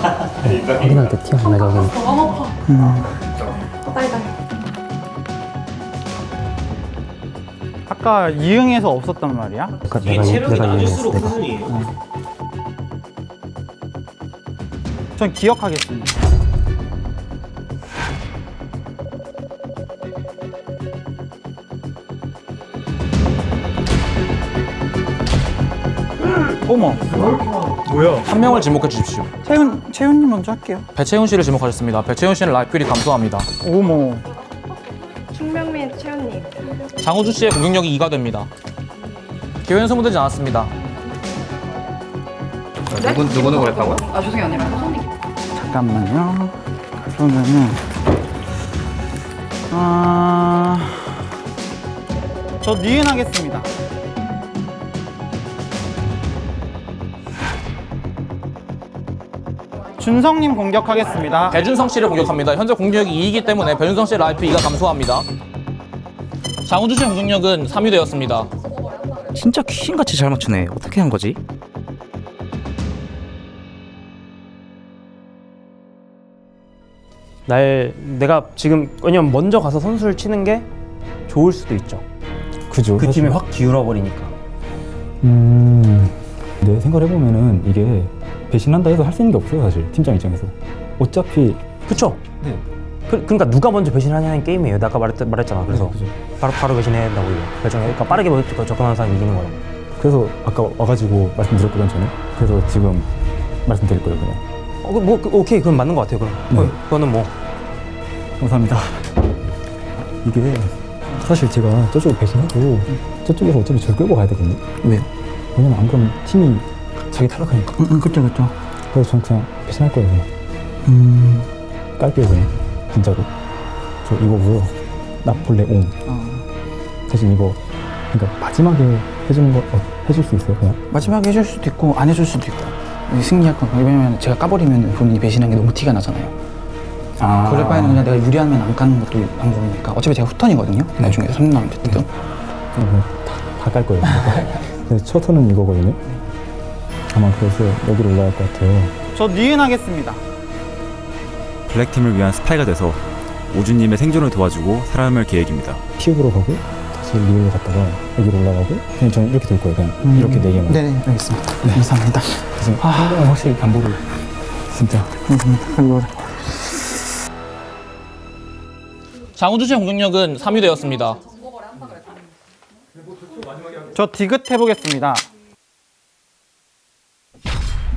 확인할 때 티 안 나게 하긴. 너무 아파. 빨리. 아까 이응에서 없었단 말이야? 내가 이해했어. 내가. 전 기억하겠습니다. 어머, 뭐야? 한 명을 지목해 주십시오. 채훈님 먼저 할게요. 배채훈 씨를 지목하셨습니다. 배채훈 씨는 라이프율이 감소합니다. 어머. 충명민 채연님. 장우준 씨의 공격력이 2가 됩니다. 기회는 소모되지 않았습니다. 누구는 그랬다고요? 조성이 언니랑. 잠깐만요. 그러면은 저 니은 하겠습니다. 준성님 공격하겠습니다. 배준성 씨를 공격합니다. 현재 공격력이 2이기 때문에 배준성 씨의 라이프 2가 감소합니다. 장우준 씨의 공격력은 3이 되었습니다. 진짜 귀신같이 잘 맞추네. 어떻게 한 거지? 내가 지금 왜냐면 먼저 가서 선수를 치는 게 좋을 수도 있죠. 그죠. 그 팀에 확 기울어 버리니까. 네, 생각을 해보면은 이게 배신한다 해서 할 수 있는 게 없어요, 사실 팀장 입장에서. 어차피 그쵸? 네. 그러니까 누가 먼저 배신하냐는 게임이에요. 내가 아까 말했잖아. 그래서 그죠. 바로 배신해야 된다고 이거 결정해. 그러니까 빠르게 접근하는 사람이 이기는 거라고. 그래서 아까 와가지고 말씀드렸거든 저는. 그래서 지금 말씀드릴 거예요, 그냥. 오케이, 그건 맞는 것 같아요. 그럼 네. 그거는 뭐 감사합니다. 이게 사실 제가 저쪽에 배신하고 저쪽에서 어차피 저를 끌고 가야 되거든요. 왜요? 왜냐면 안 그러면 팀이 자기 탈락하니까. 그쵸. 그래서 저는 그냥 배신할 거예요, 깔게요, 그냥. 진짜로. 저 이거 뭐요? 나폴레 옹. 대신 이거 그러니까 마지막에 해주는 거 해줄 수 있어요, 그냥? 마지막에 해줄 수도 있고 안 해줄 수도 있고 승리할 건 왜냐면 제가 까버리면 본인이 배신한 게 너무 티가 나잖아요. 그럴 바에는 그냥 내가 유리하면 안 까는 것도 방법이니까. 어차피 제가 후턴이거든요. 나중에 3년 남은 됐든. 다 깔 거예요. 근데 첫 턴은 이거거든요. 아마 그래서 여기로 올라갈 것 같아요. 저 니은 하겠습니다. 블랙팀을 위한 스파이가 돼서 오준님의 생존을 도와주고 살아남을 계획입니다. 피읍으로 가고 다시 리으로 갔다가 여기로 올라가고 그냥 저는 이렇게 돌 거예요. 그냥 이렇게 4개만. 네네, 알겠습니다. 감사합니다. 그래서 상대는 확실히 반복을 진짜. 감사합니다. 장우준 씨의 공격력은 3위 되었습니다. 저 디귿 해보겠습니다.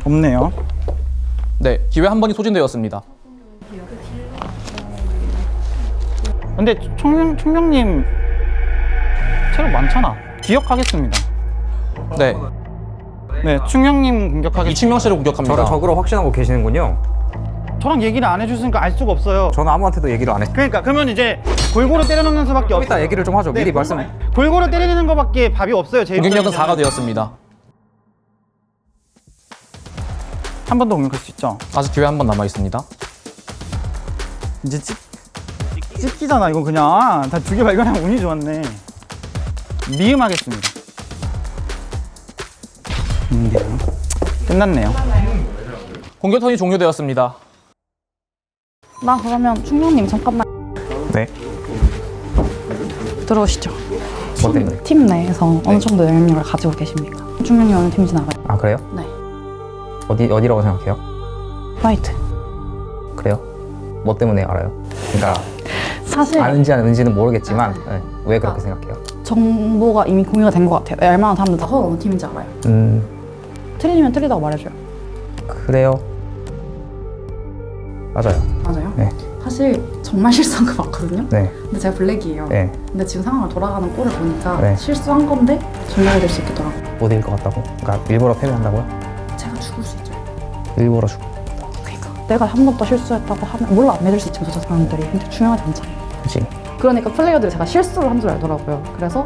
없네요. 네, 기회 한 번이 소진되었습니다. 근데 총명님 체력 많잖아. 기억하겠습니다. 네. 네, 충명님 공격하겠습니다. 이충명 씨를 공격합니다. 저를 적으로 확신하고 계시는군요. 저랑 얘기를 안 해주시니까 알 수가 없어요. 저는 아무한테도 얘기를 안 했어요. 그러니까 그러면 이제 골고루 때려넣는 수밖에 없어요. 이따 얘기를 좀 하죠. 미리 말씀. 골고루 때리는 거밖에 밥이 없어요. 제 공격력은 입장에서는. 4가 되었습니다. 한 번 더 공격할 수 있죠. 아직 기회 한 번 남아 있습니다. 이제 찍기잖아 이건 그냥. 다 2개 발견하면 운이 좋았네. 미음 하겠습니다. 끝났네요. 공격 턴이 종료되었습니다. 나 그러면 충명님 잠깐만 네. 들어오시죠. 뭐 때문에? 팀 내에서 어느 정도 영향력을 가지고 계십니까? 충명이 어느 팀인지 알아요? 아 그래요? 네. 어디라고 생각해요? 화이트. 그래요? 뭐 때문에 알아요? 그러니까 사실 아는지 안 아는지는 모르겠지만 네. 왜 그렇게 생각해요? 정보가 이미 공유가 된 것 같아요. 웬만한 사람들 다 서로 어느 팀인지 알아요. 틀리면 틀리다고 말해줘요. 그래요. 맞아요. 맞아요? 네. 사실 정말 실수한 거 맞거든요? 네. 근데 제가 블랙이에요. 네. 근데 지금 상황을 돌아가는 꼴을 보니까 네. 실수한 건데 전략이 될 수 있겠더라고요. 못 이길 것 같다고? 그러니까 일부러 패배한다고요? 제가 죽을 수 있죠. 일부러 죽. 내가 한 번 더 실수했다고 하면 물론 안 믿을 수 있지만 저 사람들이 근데 중요하지 않잖아요. 그치. 그러니까 플레이어들이 제가 실수를 한 줄 알더라고요. 그래서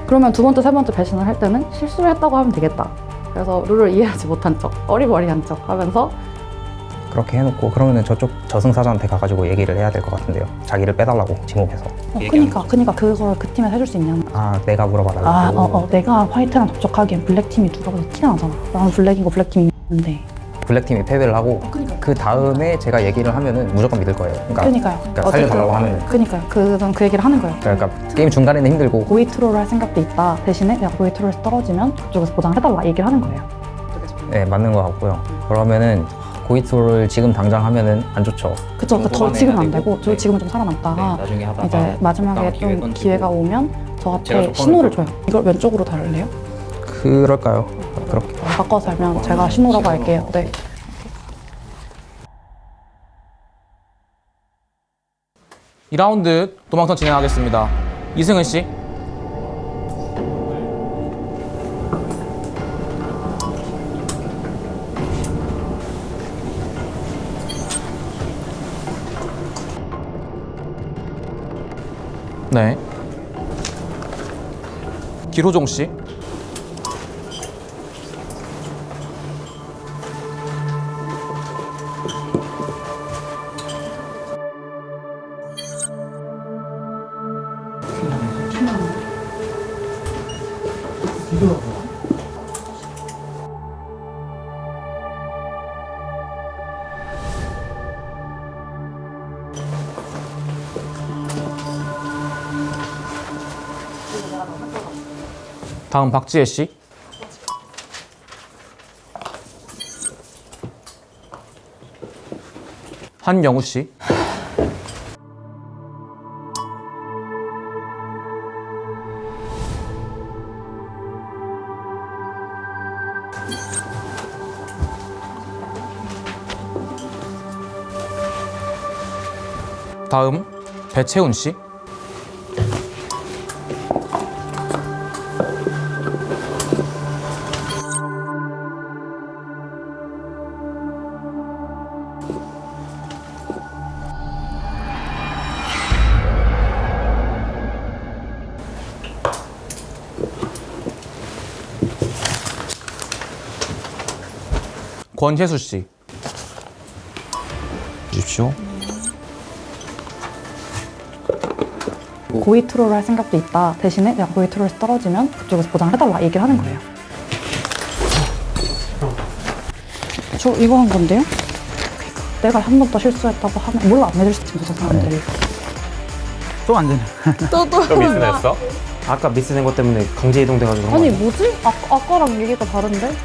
그러면 2번째, 3번째 배신을 할 때는 실수를 했다고 하면 되겠다. 그래서 룰을 이해하지 못한 척, 어리버리한 척 하면서 그렇게 해놓고 그러면은 저쪽 저승사자한테 가가지고 얘기를 해야 될 것 같은데요. 자기를 빼달라고 지목해서. 그니까 그걸 그 팀에서 해줄 수 있냐는. 아 내가 물어봐달라고. 내가 화이트랑 접촉하기엔 블랙팀이 누가 봐도 티가 나잖아. 나는 블랙이고 블랙팀이 있는데. 블랙팀이 패배를 하고 그 다음에 제가 얘기를 하면은 무조건 믿을 거예요. 그러니까요. 살려달라고 하면. 그니까요. 그 얘기를 하는 거예요. 그러니까 게임 중간에는 힘들고 고위트롤을 할 생각도 있다. 대신에 내가 고위트롤에서 떨어지면 그쪽에서 보장을 해달라 얘기를 하는 거예요. 네 맞는 것 같고요. 그러면은 고이트를 지금 당장 하면은 안 좋죠. 그쵸. 더 지금 안 되고 저 지금은 좀 살아남다가 나중에 하다가 이제 마지막에 좀 기회가 오면 저한테 조건을 신호를 줘요. 이걸 왼쪽으로 달래요? 그럴까요? 그렇게. 바꿔서 하면 제가 신호라고 할게요. 네. 이 라운드 도망턴 진행하겠습니다. 이승은 씨. 네. 기로종 씨. 다음 박지혜 씨. 한영우 씨. 다음 배채훈 씨. 권혜수 씨. 주십시오. 고위 트롤을 할 생각도 있다. 대신에 내가 고위 트롤에서 떨어지면 그쪽에서 보장을 해달라 얘기를 하는 거예요. 저 이거 한 건데요? 내가 한 번 더 실수했다고 하면 몰라 안 해줄 수 있지 무슨 사람들이. 또 안 되네. 또 미스냈어? 아까 미스된 것 때문에 강제 이동돼가지고 그런 거 아니 아니야? 뭐지? 아까랑 얘기가 다른데?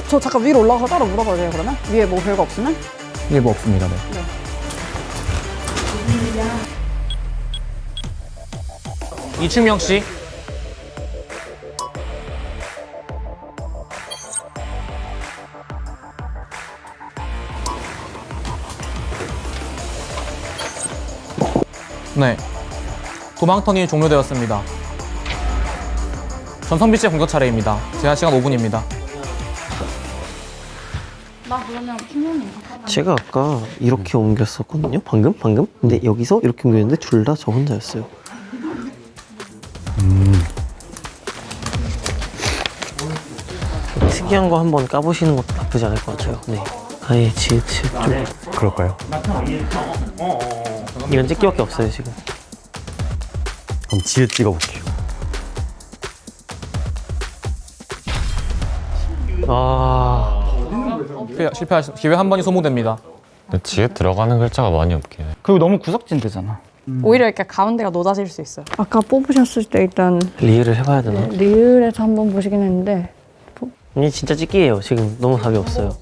저 잠깐 위로 올라가서 따로 물어봐도 돼요 그러면? 위에 뭐 별거 없으면? 예, 뭐 없습니다. 네. 이충명 씨. 네. 도망턴이 종료되었습니다. 전성비 씨의 공격 차례입니다. 제한 시간 5분입니다. 나 그러면 충분히. 제가 아까 이렇게 옮겼었거든요. 방금. 근데 여기서 이렇게 옮겼는데 둘 다 저 혼자였어요. 특이한 거 한번 까보시는 것도 나쁘지 않을 것 같아요. 네. 아예 지읒 좀. 그럴까요? 이건 찍기밖에 없어요 지금. 그럼 지읒 찍어볼게요. 실패하신 기회 한 번이 소모됩니다. 지읒 들어가는 글자가 많이 없긴 해. 그리고 너무 구석진 되잖아. 오히려 이렇게 가운데가 높아질 수 있어요. 아까 뽑으셨을 때 일단 리을을 해봐야 되나? 리을에서 한번 보시긴 했는데 이게 진짜 찍기예요. 지금 너무 답이 없어요.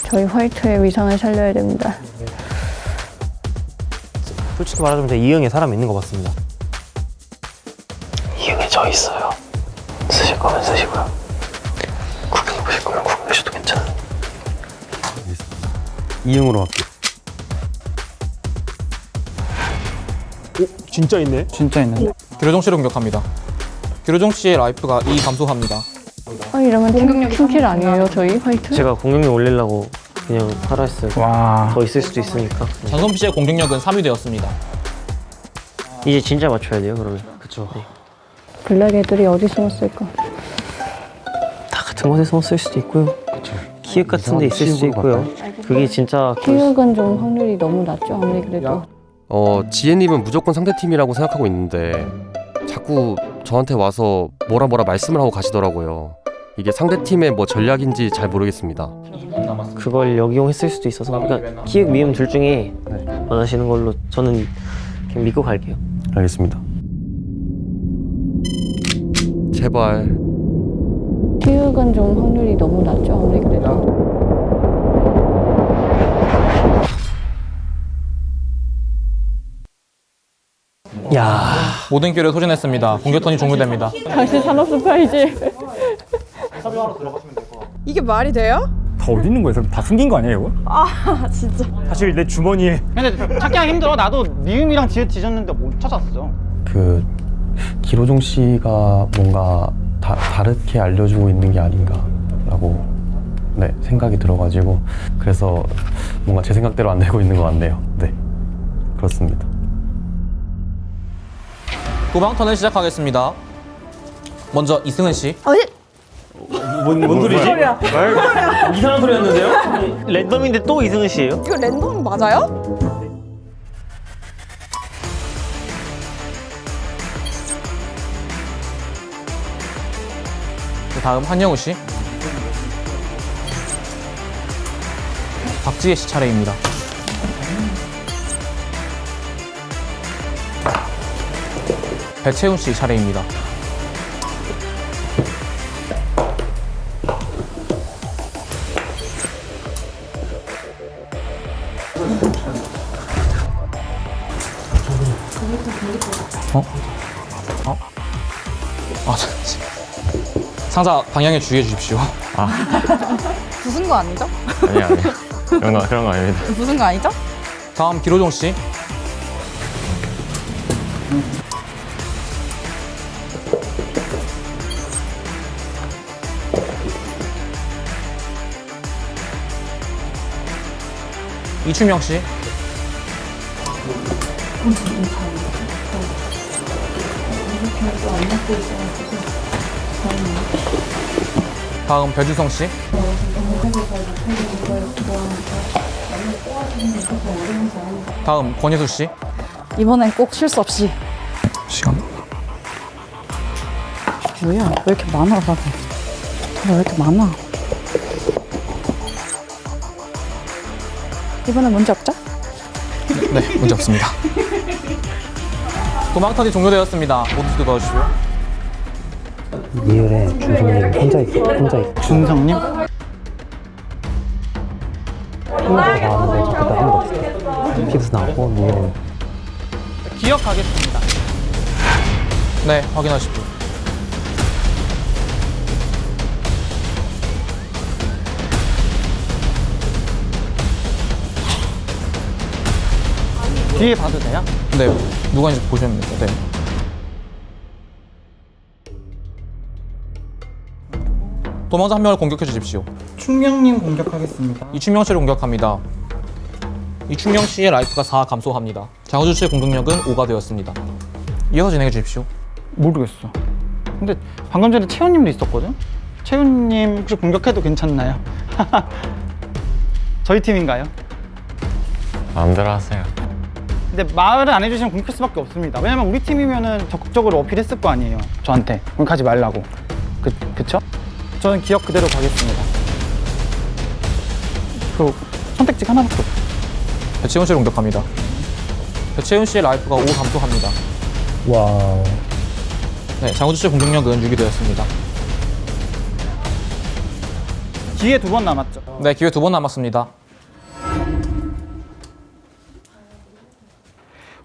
저희 화이트의 위상을 살려야 됩니다. 솔직히 말하자면 제가 이응에 사람 있는 거 같습니다. 이응에 저 있어요. 쓰실 거면 쓰시고요. 구경해보실 거면 구경하셔도 괜찮아요. 이응으로 할게요. 진짜 있네? 진짜 있는데. 기로종 씨를 공격합니다. 기로종 씨의 라이프가 2 감소합니다. 이러면 팀킬 아니에요 저희 화이트? 제가 공격력 올리려고 그냥 하라 했어요. 와. 더 있을 수도 있으니까. 전성비 씨의 공격력은 3이 되었습니다. 이제 진짜 맞춰야 돼요 그러면. 그쵸. 네. 블랙 애들이 어디 숨었을까? 다 같은 곳에 숨었을 수도 있고요. 키읔 같은 데 있을 수도 있고요. 그게 진짜 키읔은 좀 확률이 너무 낮죠 아무리 그래도. 지혜님은 무조건 상대팀이라고 생각하고 있는데 자꾸 저한테 와서 뭐라 말씀을 하고 가시더라고요. 이게 상대팀의 뭐 전략인지 잘 모르겠습니다. 그걸 역이용했을 수도 있어서 그러니까 키읔 미음 둘 중에 원하시는 걸로 저는 그냥 믿고 갈게요. 알겠습니다. 제발. 키읔은 좀 확률이 너무 낮죠 아무리 그래도. 야 모든 기회를 소진했습니다. 공격턴이 종료됩니다. 다시 산업 스파이지. 이게 말이 돼요? 다 어디 있는 거예요? 다 숨긴 거 아니에요, 이거? 아 진짜. 사실 내 주머니에. 근데 찾기가 힘들어. 나도 니음이랑 지읒 뒤졌는데 못 찾았어. 그 기로종 씨가 뭔가 다르게 알려주고 있는 게 아닌가라고 생각이 들어가지고 그래서 뭔가 제 생각대로 안 되고 있는 것 같네요. 네, 그렇습니다. 도망턴을 시작하겠습니다. 먼저 이승은 씨. 뭔 소리지? 소리야? 이상한 소리 했는데요? 랜덤인데 또 이승은 씨예요? 이거 랜덤 맞아요? 다음 한영우 씨. 박지혜 씨 차례입니다. 배채훈 씨 차례입니다. 상자 방향에 주의해 주십시오. 부순 거 아니죠? 아니야. 그런 거 아닙니다. 부순 거 아니죠? 다음 기로종 씨. 이춘명 씨. 다음 배주성 씨. 다음 권예수 씨. 이번엔 꼭 실수 없이. 시간. 뭐야? 왜 이렇게 많아, 다들? 왜 이렇게 많아? 이번엔 문제 없죠? 네, 문제 없습니다. 도망턴이 종료되었습니다. 모두 들어가주시고요. 리을에 준성님 혼자 있어. 준성님? 한번더 나왔는데 저 그때 아무도 없어요. 픽스 나오고 리을은 기억하겠습니다. 네, 확인하십시오. 뒤에 봐도 돼요? 네, 누가 인지 보시면 됩니다. 네. 도망자 한 명을 공격해 주십시오. 충명님 공격하겠습니다. 이춘명 씨를 공격합니다. 이춘명 씨의 라이프가 4 감소합니다. 장우주 씨의 공격력은 5가 되었습니다. 이어서 진행해 주십시오. 모르겠어. 근데 방금 전에 채훈님도 있었거든? 채훈님 혹시 공격해도 괜찮나요? 저희 팀인가요? 마음대로 하세요. 근데 말을 안 해주시면 공격할 수밖에 없습니다. 왜냐면 우리 팀이면은 적극적으로 어필했을 거 아니에요. 저한테 공격하지 말라고. 그쵸? 저는 기억 그대로 가겠습니다. 그 선택지가 하나밖에 없어. 배채훈 씨를 공격합니다. 배채훈 씨의 라이프가 5 감소합니다. 와우. 네, 장우주 씨의 공격력은 6이 되었습니다. 기회 2번 남았죠? 네, 기회 2번 남았습니다.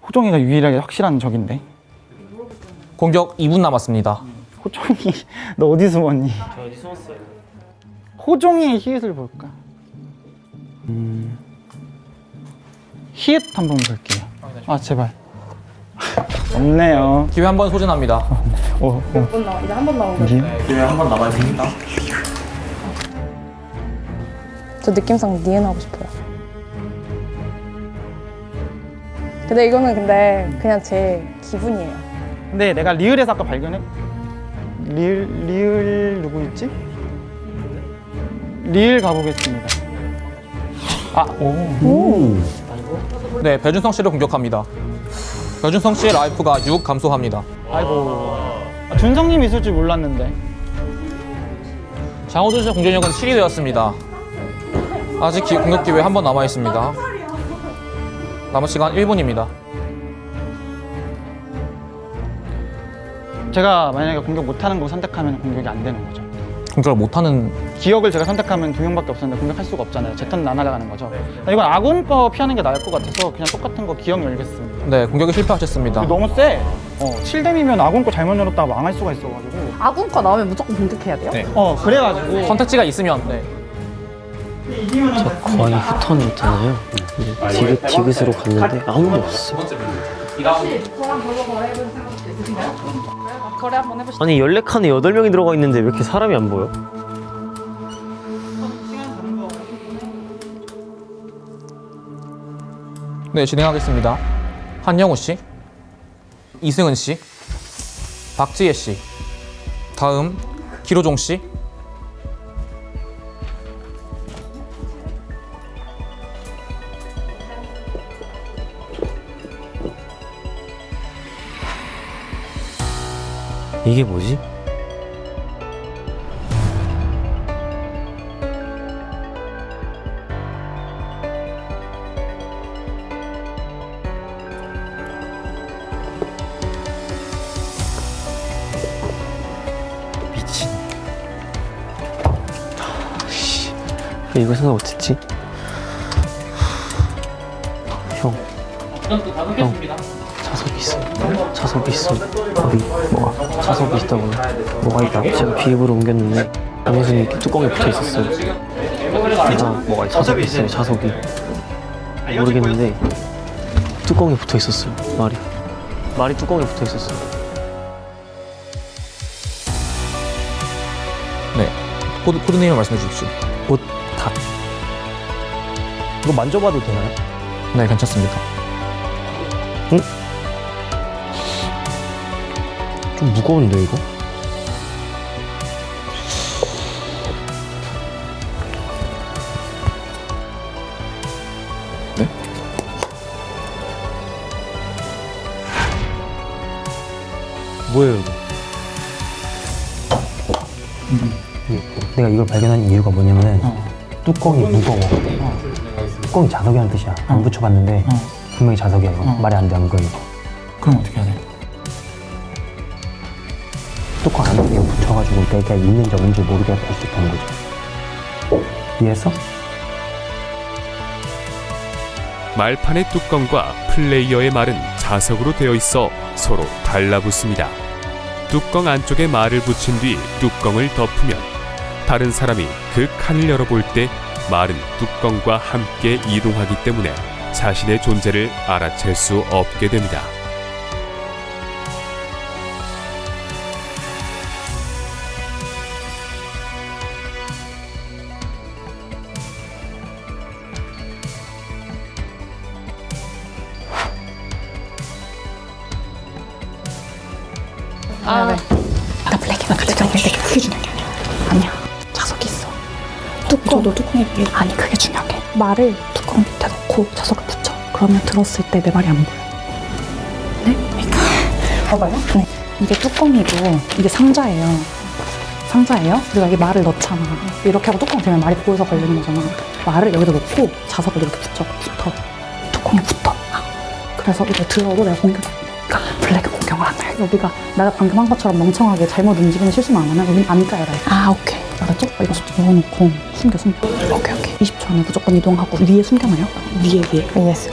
호종이가 유일하게 확실한 적인데. 공격 2분 남았습니다. 호종이 너 어디 숨었니? 저 어디 숨었어요? 호종이의 히읗을 볼까? 히읗 한번 볼게요. 아 제발. 없네요. 기회 한 번 소진합니다. 몇 번 나와? 이제 한 번 나오고. 기회 한 번 남아있습니다. 저 느낌상 니은 하고 싶어요. 근데 이거는 그냥 제 기분이에요. 근데 내가 리을에서 아까 발견해. 리을 누구 있지? 리을 가보겠습니다. 아, 오. 네, 배준성 씨를 공격합니다. 배준성 씨의 라이프가 6 감소합니다. 아이고. 준성님 있을 줄 몰랐는데. 장호준 씨의 공격력은 7이 되었습니다. 아직 공격 기회 한 번 남아 있습니다. 남은 시간 1분입니다. 제가 만약에 공격 못하는 거 선택하면 공격이 안 되는 거죠. 공격을 못하는 기억을 제가 선택하면 2명밖에 없었는데 공격할 수가 없잖아요. 제 턴 나날아가는 거죠. 이건 아군 거 피하는 게 나을 것 같아서 그냥 똑같은 거 기억 열겠습니다. 네, 공격에 실패하셨습니다. 너무 세. 7댐이면 아군 거 잘못 열었다가 망할 수가 있어가지고. 아군과 나오면 무조건 공격해야 돼요? 네. 그래가지고. 선택지가 있으면 네. 저 거의 후턴이었잖아요. 디귿으로 갔는데 아무도 없어. 거래 한번 해보시죠. 아니 14칸에 8명이 들어가 있는데 왜 이렇게 사람이 안 보여? 네, 진행하겠습니다. 한영우 씨, 이승은 씨, 박지혜 씨, 다음 기로종 씨, 이게 뭐지? 왜 이거 생각 못했지? 형, 자석이 있어. 자석이 있어. 어디? 뭐가? 자석이 있다고요. 뭐가 있다고? 제가 비읍으로 옮겼는데 강혜순이 뚜껑에 붙어 있었어요. 뭐가 자석이 있어요. 자석이. 모르겠는데 뚜껑에 붙어 있었어요. 말이 뚜껑에 붙어 있었어요. 네. 코드네임을 말씀해 주십시오. 옷탑. 이거 만져봐도 되나요? 네, 괜찮습니다. 좀 무거운데 이거? 네? 뭐예요 이거? 내가 이걸 발견한 이유가 뭐냐면은 뚜껑이 무거워. 뚜껑이 자석이라는 뜻이야. 안 붙여봤는데 분명히 자석이야 이거. 말이 안 돼 안 그래 이거. 그럼 어떻게 해야 돼? 뚜껑 안에 이거 붙여가지고 내가 있는지 없는지 모르게 할 수 있다는 거죠. 이해했어? 말판의 뚜껑과 플레이어의 말은 자석으로 되어 있어 서로 달라붙습니다. 뚜껑 안쪽에 말을 붙인 뒤 뚜껑을 덮으면 다른 사람이 그 칸을 열어볼 때 말은 뚜껑과 함께 이동하기 때문에 자신의 존재를 알아챌 수 없게 됩니다. 나 블랙이나 그게 중요한 게 아니야. 아니야. 자석이 있어. 저도 뚜껑에 위에. 아니 그게 중요한 게 말을 뚜껑 밑에 넣고 자석을 붙여. 그러면 들었을 때 내 말이 안 보여. 네? 그러니까 봐봐요. 네. 이게 뚜껑이고 이게 상자예요. 우리가 이게 말을 넣잖아. 이렇게 하고 뚜껑 되면 말이 보여서 걸리는 거잖아. 말을 여기다 넣고 자석을 이렇게 붙여. 뚜껑에 붙어. 그래서 이걸 들어도 내가 공격을 안 해. 그러니까 블랙은 공격을 안 해. 여기가 내가 방금 한 것처럼 멍청하게 잘못 움직이는 실수만 안 하면 여기는 안 까요. 오케이. 알았죠? 이거 넣어놓고 숨겨. 오케이. 20초 안에 무조건 이동하고 위에 숨겨놔요. 위에. 예스.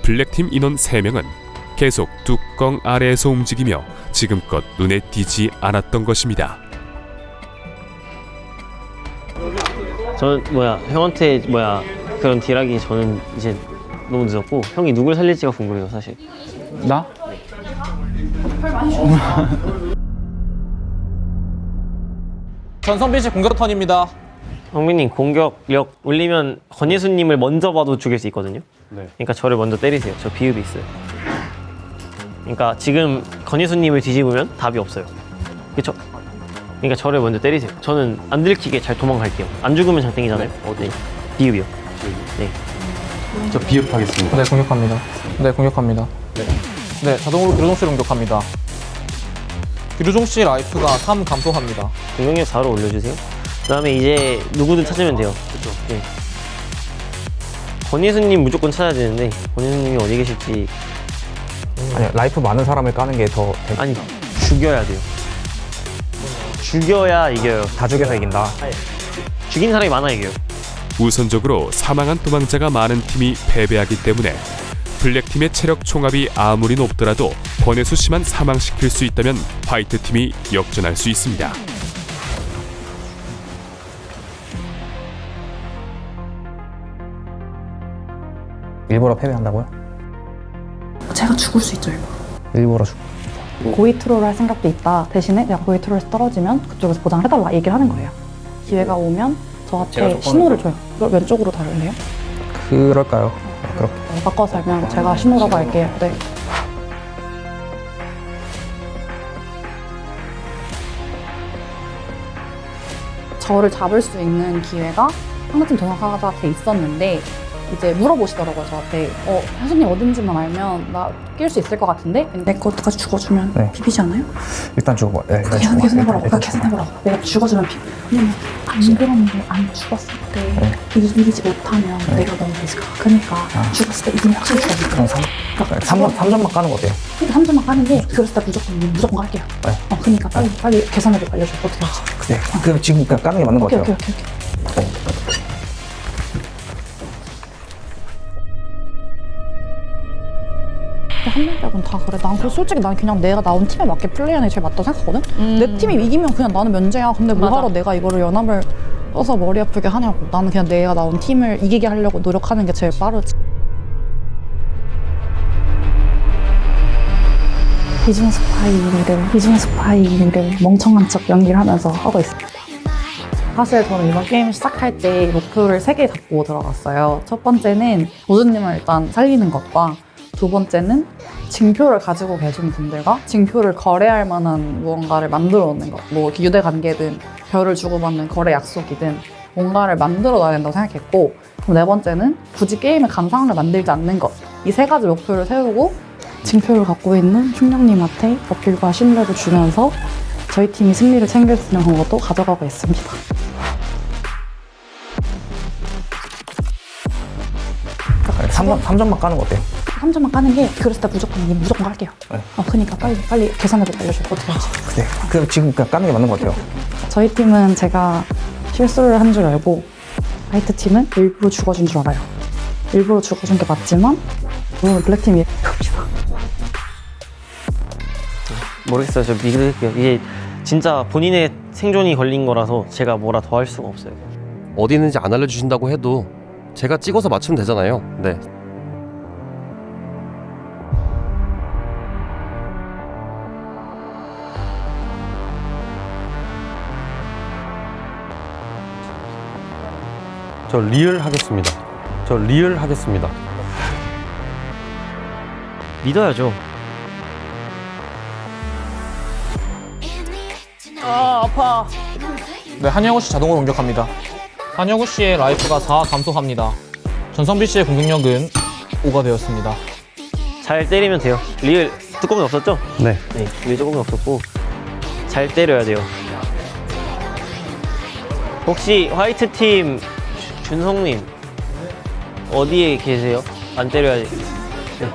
블랙팀 인원 3명은 계속 뚜껑 아래에서 움직이며 지금껏 눈에 띄지 않았던 것입니다. 저는 형한테 그런 딜하기 저는 이제 너무 늦었고 형이 누굴 살릴지가 궁금해요 사실. 나? 전성빈 씨 공격 턴입니다. 성빈님 공격력 올리면 권예수님을 먼저 봐도 죽일 수 있거든요. 그러니까 저를 먼저 때리세요. 저 비읍이 있어요. 그러니까 지금 권예수님을 뒤집으면 답이 없어요. 그렇죠? 그러니까 저를 먼저 때리세요. 저는 안 들키게 잘 도망갈게요. 안 죽으면 장땡이잖아요. 네. 비읍이요. 네. 저 비읍하겠습니다. 네, 공격합니다. 네, 자동으로 기루종 씨를 공격합니다. 기루종 씨 라이프가 3 감소합니다. 공격력 4로 올려주세요. 그 다음에 이제 누구든 찾으면 돼요. 그렇죠. 네. 권예수님 무조건 찾아야 되는데 권예수님이 어디 계실지. 아니요, 라이프 많은 사람을 까는 게 더. 아니, 죽여야 돼요. 죽여야 이겨요. 다 죽여서 이긴다. 죽인 사람이 많아 이겨요. 우선적으로 사망한 도망자가 많은 팀이 패배하기 때문에 블랙팀의 체력 총합이 아무리 높더라도 권혜수 씨만 사망시킬 수 있다면 화이트팀이 역전할 수 있습니다. 일부러 패배한다고요? 제가 죽을 수 있죠. 일부러 죽. 고위 트롤을 할 생각도 있다. 대신에 내가 고위 트롤에서 떨어지면 그쪽에서 보장을 해달라 얘기를 하는 거예요. 기회가 오면 저한테 신호를 줘요. 이걸 왼쪽으로 다룰래요? 그럴까요? 그렇게. 바꿔서 하면 제가 신호라고 할게요. 네. 저를 잡을 수 있는 기회가 상대팀 전화가한테 있었는데 이제 물어보시더라고요 저한테. 현수님 어딘지만 알면 나 낄 수 있을 것 같은데 내 것까지 죽어주면 네. 비비지 않아요? 일단 죽어. 네, 일단 죽어. 계산해보라고. 계산해보라고. 내가 죽어주면 왜냐면 안 그러면 안 죽었을 때 이기지 못하면 내가 너무 리스크가 크니까 죽었을 때 이기면 확실히 죽었을 때. 그럼 3점만 까는 거 어때요? 그러니까 3점만 까는 게 그랬을 때 무조건 갈게요. 그러니까 빨리 계산해보고 알려줘. 어떻게 할지. 그래. 그럼 지금 그냥 까는 게 맞는 거 같아요. 오케이. 한 명 빼곤 다 그래. 솔직히 난 그냥 내가 나온 팀에 맞게 플레이하는 게 제일 맞다고 생각하거든? 내 팀이 이기면 그냥 나는 면제야. 근데 뭐하러 내가 이거를 연합을 써서 머리 아프게 하냐고. 나는 그냥 내가 나온 팀을 이기게 하려고 노력하는 게 제일 빠르지. 비즈니스 파이를 멍청한 척 연기를 하면서 하고 있습니다. 사실 저는 이번 게임 시작할 때 목표를 3개 잡고 들어갔어요. 첫 번째는 오준님을 일단 살리는 것과 두 번째는 징표를 가지고 계신 분들과 징표를 거래할 만한 무언가를 만들어 놓는 것. 뭐 유대 관계든 별을 주고받는 거래 약속이든 뭔가를 만들어 놔야 된다고 생각했고, 그럼 네 번째는 굳이 게임의 간상을 만들지 않는 것. 이 3가지 목표를 세우고 징표를 갖고 있는 충령님한테 어필과 신뢰를 주면서 저희 팀이 승리를 챙길 수 있는 것도 가져가고 있습니다. 그러니까 3점만 까는 거 어때요? 3점만 까는 게 그랬을 때 무조건 갈게요. 그러니까 빨리 계산해보고 알려줘. 어떻게 할지. 그래. 그럼 지금 그냥 까는 게 맞는 거 같아요. 저희 팀은 제가 실수를 한 줄 알고, 화이트 팀은 일부러 죽어준 줄 알아요. 일부러 죽어준 게 맞지만 물론 블랙팀이 모르겠어요. 저 믿을게요. 이게 진짜 본인의 생존이 걸린 거라서 제가 뭐라 더 할 수가 없어요. 어디 있는지 안 알려주신다고 해도 제가 찍어서 맞추면 되잖아요. 네. 저 리얼 하겠습니다. 믿어야죠. 아파. 네, 한영우 씨 자동으로 공격합니다. 한영우 씨의 라이프가 4 감소합니다. 전성비 씨의 공격력은 5가 되었습니다. 잘 때리면 돼요. 리얼 뚜껑이 없었죠? 네. 리얼 뚜껑이 없었고 잘 때려야 돼요. 혹시 화이트 팀 준성님 어디에 계세요? 안 때려야지. 네.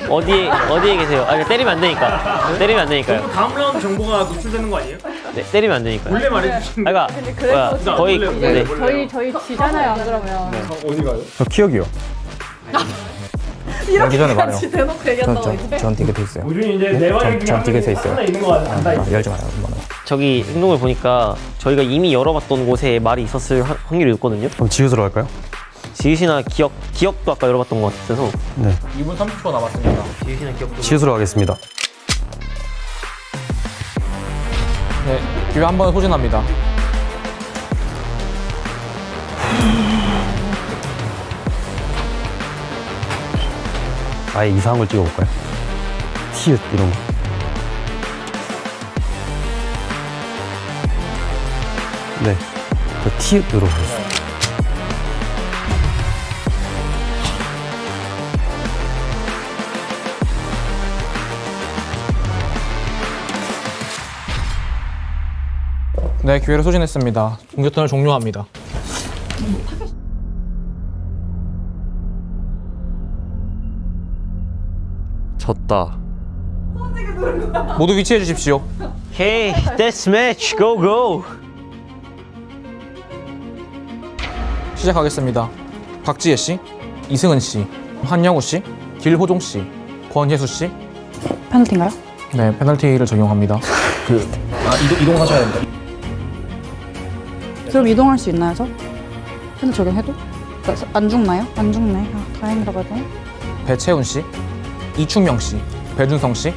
어디에 계세요? 아니 때리면 안 되니까요. 다음 라운드 정보가 노출되는 거 아니에요? 네, 때리면 안 되니까요. 원래 말해주시는 그러니까 거의 네. 저희 지잖아요, 안 그러면. 어디 가요? 저 기억이요. 열기 전에 말해요. 대놓고 얘기한다고 전 뛰게 돼 있어요. 우준이 이제 내 말이 전 뛰게 돼 있어요. 하나 있는 거 같아. 열지 마요. 저기 행동을 보니까 저희가 이미 열어봤던 곳에 말이 있었을 확률이 있거든요. 그럼 지읒으로 할까요? 지읒이나 기억도 아까 열어봤던 것 같아서. 네. 2분 30초 남았습니다. 지읒이나 기억도. 지읒으로 하겠습니다. 네, 기회 한 번 소진합니다. 아예 이상한 걸 찍어볼까요? 티읕 이런 거. 네, 저 티읕으로 하겠습니다. 네, 기회를 소진했습니다. 공격턴을 종료합니다. 졌다. 모두 위치해 주십시오. Hey, deathmatch, go go. 시작하겠습니다. 박지혜 씨, 이승은 씨, 한영우 씨, 길호종 씨, 권혜수 씨. 페널티인가요? 네, 페널티를 적용합니다. 이동하셔야 됩니다. 그럼 이동할 수 있나요, 저? 페널티 적용해도? 안 죽나요? 안 죽네. 다행이라고 해도. 배채훈 씨, 이충명 씨, 배준성 씨.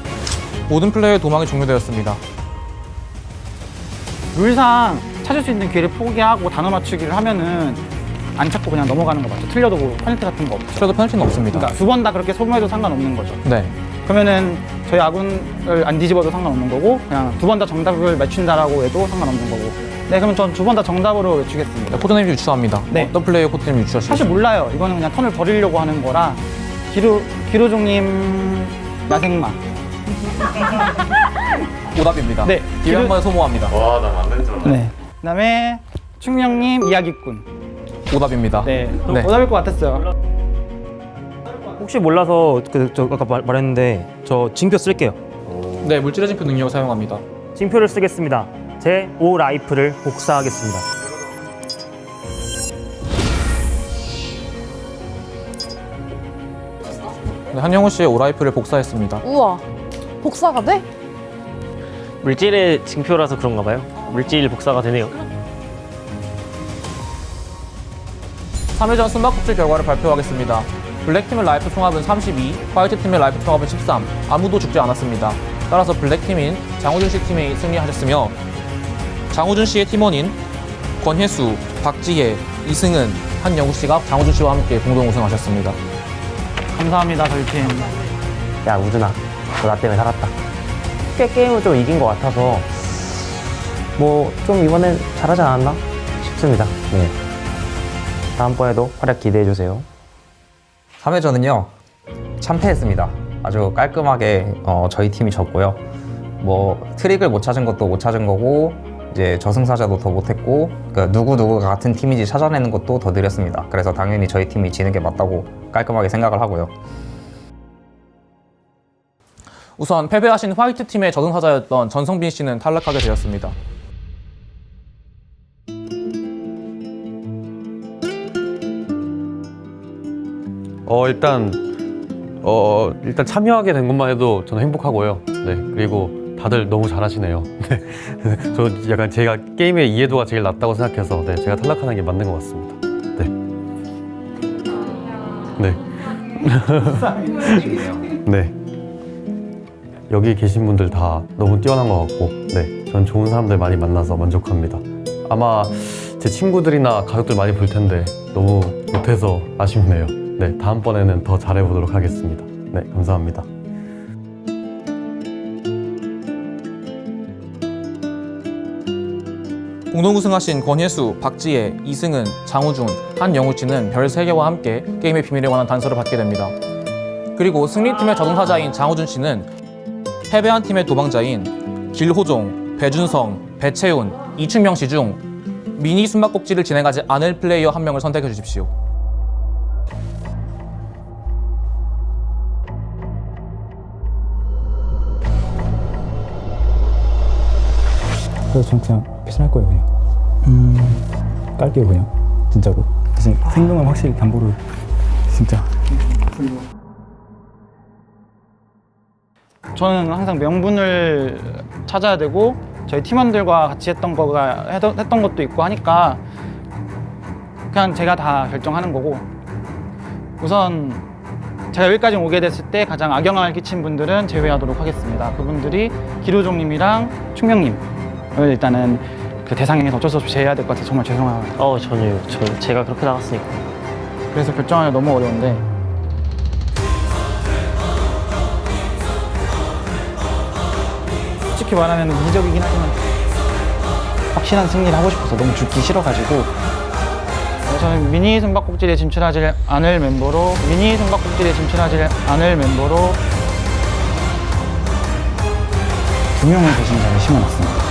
모든 플레이의 도망이 종료되었습니다. 룰상 찾을 수 있는 기회를 포기하고 단어 맞추기를 하면은 안 찾고 그냥 넘어가는 거 맞죠? 틀려도 페널티 같은 거 없죠? 틀려도 페널티는 없습니다. 그러니까 2번 다 그렇게 소모해도 상관없는 거죠? 네. 그러면은 저희 아군을 안 뒤집어도 상관없는 거고, 그냥 2번 다 정답을 맞춘다라고 해도 상관없는 거고. 네, 그럼 전 두 번 다 정답으로 외치겠습니다. 코드네임 유추합니다. 네. 어떤 플레이어 코드네임 유추하시죠? 사실 몰라요. 이거는 그냥 턴을 버리려고 하는 거라. 기로종님 야생마. 오답입니다. 네. 기회 한 번에 소모합니다. 와, 나 맞는 줄 알았네. 네. 그다음에 충명님 이야기꾼. 오답입니다. 네. 오답일 것 같았어요. 혹시 몰라서 저 아까 말했는데 저 징표 쓸게요. 네, 물질의 징표 능력을 사용합니다. 징표를 쓰겠습니다. 제 5 라이프를 복사하겠습니다. 네, 한영우 씨의 오라이프를 복사했습니다. 우와. 복사가 돼? 물질의 징표라서 그런가 봐요. 물질 복사가 되네요. 3회전 숨바꼭질 결과를 발표하겠습니다. 블랙팀의 라이프 총합은 32, 화이트팀의 라이프 총합은 13. 아무도 죽지 않았습니다. 따라서 블랙팀인 장우준 씨 팀이 승리하셨으며 장우준 씨의 팀원인 권혜수, 박지혜, 이승은, 한영우 씨가 장우준 씨와 함께 공동 우승하셨습니다. 감사합니다, 저희 팀. 야 우준아, 너 나 때문에 살았다. 꽤 게임을 좀 이긴 것 같아서 뭐 좀 이번엔 잘하지 않았나 싶습니다. 네. 다음번에도 활약 기대해주세요. 3회전은요 참패했습니다. 아주 깔끔하게 저희 팀이 졌고요. 뭐 트릭을 못 찾은 것도 못 찾은 거고 이제 저승사자도 더 못했고 그러니까 누구가 같은 팀인지 찾아내는 것도 더 느렸습니다. 그래서 당연히 저희 팀이 지는 게 맞다고 깔끔하게 생각을 하고요. 우선 패배하신 화이트팀의 저승사자였던 전성빈 씨는 탈락하게 되었습니다. 일단 참여하게 된 것만 해도 저는 행복하고요. 네, 그리고 다들 너무 잘하시네요. 네, 저 약간 제가 게임의 이해도가 제일 낮다고 생각해서 네, 제가 탈락하는 게 맞는 것 같습니다. 네. 네. 여기 계신 분들 다 너무 뛰어난 것 같고, 네, 전 좋은 사람들 많이 만나서 만족합니다. 아마 제 친구들이나 가족들 많이 볼 텐데 너무 못해서 아쉽네요. 네, 다음번에는 더 잘해보도록 하겠습니다. 네, 감사합니다. 공동 우승하신 권혜수, 박지혜, 이승은, 장우준, 한영우 씨는 별 3개와 함께 게임의 비밀에 관한 단서를 받게 됩니다. 그리고 승리팀의 저승사자인 장우준 씨는 패배한 팀의 도망자인 길호종, 배준성, 배채훈, 이충명 씨 중 미니 숨바꼭질을 진행하지 않을 플레이어 한 명을 선택해 주십시오. 그래서 저는 그냥 배신할 거예요, 그냥. 깔게요, 그냥. 진짜로. 대신 생명은 확실히 담보로, 진짜. 저는 항상 명분을 찾아야 되고 저희 팀원들과 같이 했던 것도 있고 하니까 그냥 제가 다 결정하는 거고 우선 제가 여기까지 오게 됐을 때 가장 악영향을 끼친 분들은 제외하도록 하겠습니다. 그분들이 기루종님이랑 충명님을 일단은 그 대상에서 어쩔 수 없이 제외해야 될 것 같아서 정말 죄송합니다. 전혀요. 제가 그렇게 나갔으니까. 그래서 결정하기가 너무 어려운데 솔직히 말하면 이기적이긴 하지만 확실한 승리를 하고 싶어서 너무 죽기 싫어가지고 저는 미니 숨바꼭질에 진출하지 않을 멤버로 두 명의 배신자를 심어놨습니다.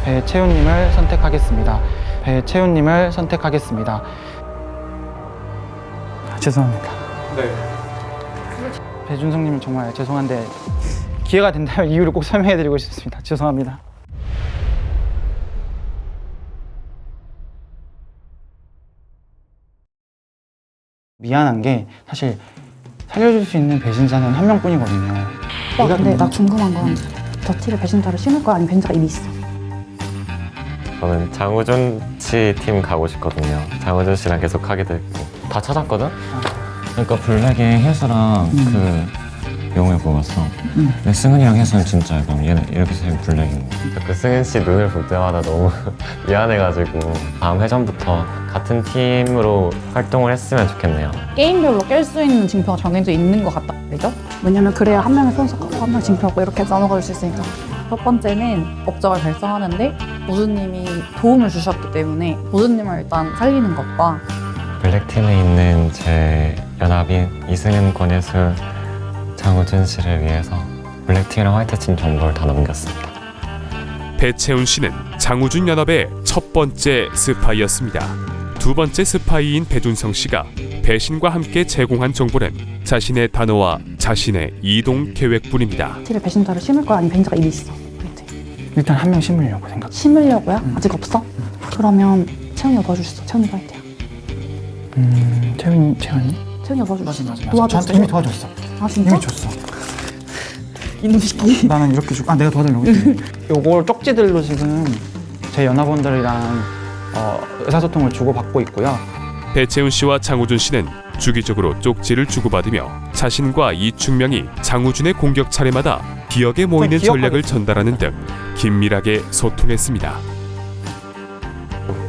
배채훈님을 선택하겠습니다. 죄송합니다. 네. 배준성님 정말 죄송한데 기회가 된다면 이유를 꼭 설명해드리고 싶습니다. 죄송합니다. 미안한 게 사실 살려줄 수 있는 배신자는 한 명뿐이거든요. 근데 나 궁금한 건 더티를 배신자로 심을 거야? 아니면 배신자가 이미 있어? 저는 장우준 씨 팀 가고 싶거든요. 장우준 씨랑 계속 하게 됐고 다 찾았거든? 그러니까 블랙의 혜수랑 그 영웅을 뽑았어. 근데 승은이랑 해서는 진짜 약간 얘는 이렇게 생긴 블랙인 거. 그 승은 씨 눈을 볼 때마다 너무 미안해가지고 다음 회전부터 같은 팀으로 활동을 했으면 좋겠네요. 게임별로 깰 수 있는 징표가 정해져 있는 것 같다 그죠? 왜냐면 그래야 한 명이 손석하고 한 명이 징표하고 이렇게 나눠가질 수 있으니까. 첫 번째는 업적을 달성하는데 보수님이 도움을 주셨기 때문에 보수님을 일단 살리는 것과 블랙팀에 있는 제 연합인 이승은, 권예술, 장우준 씨를 위해서 블랙팀이랑 화이트팀 정보를 다 넘겼습니다. 배채훈 씨는 장우준 연합의 첫 번째 스파이였습니다. 두 번째 스파이인 배준성 씨가 배신과 함께 제공한 정보는 자신의 단어와 자신의 이동 계획뿐입니다. 팀에 배신자를 심을 거야? 아니면 배신자가 이미 있어? 일단 한 명 심으려고 생각. 심으려고요? 아직 없어? 그러면 채훈이가 도와줄 수 있어. 채훈이가 화이트야. 채훈이? 채훈이가 도와줄 수 있어. 맞아. 도와줬어. 저한테 이미 도와줬어. 아 진짜? 이미 줬어. 이놈 새끼. 나는 이렇게 주고 내가 도와주려고 했지. 요걸 쪽지들로 지금 제 연합원들이랑 의사소통을 주고받고 있고요. 배채훈 씨와 장우준 씨는 주기적으로 쪽지를 주고받으며 자신과 이충명이 장우준의 공격 차례마다 기억에 모이는 전략을 전달하는 등 긴밀하게 소통했습니다.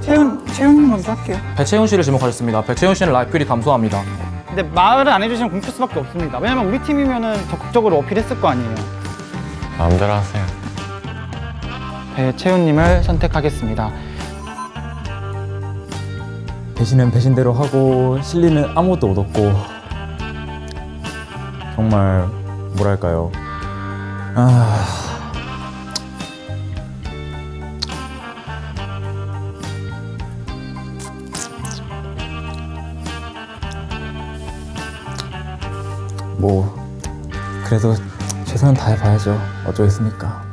채훈님 먼저 할게요. 배채훈 씨를 지목하셨습니다. 배채훈 씨는 라이플이 감소합니다. 근데 말을 안 해주시면 공킬 수밖에 없습니다. 왜냐면 우리 팀이면은 적극적으로 어필했을 거 아니에요. 마음대로 하세요. 배채훈님을 선택하겠습니다. 배신은 배신대로 하고 실리는 아무것도 못 얻고 정말 뭐랄까요. 뭐 그래도 최선을 다해봐야죠. 어쩌겠습니까.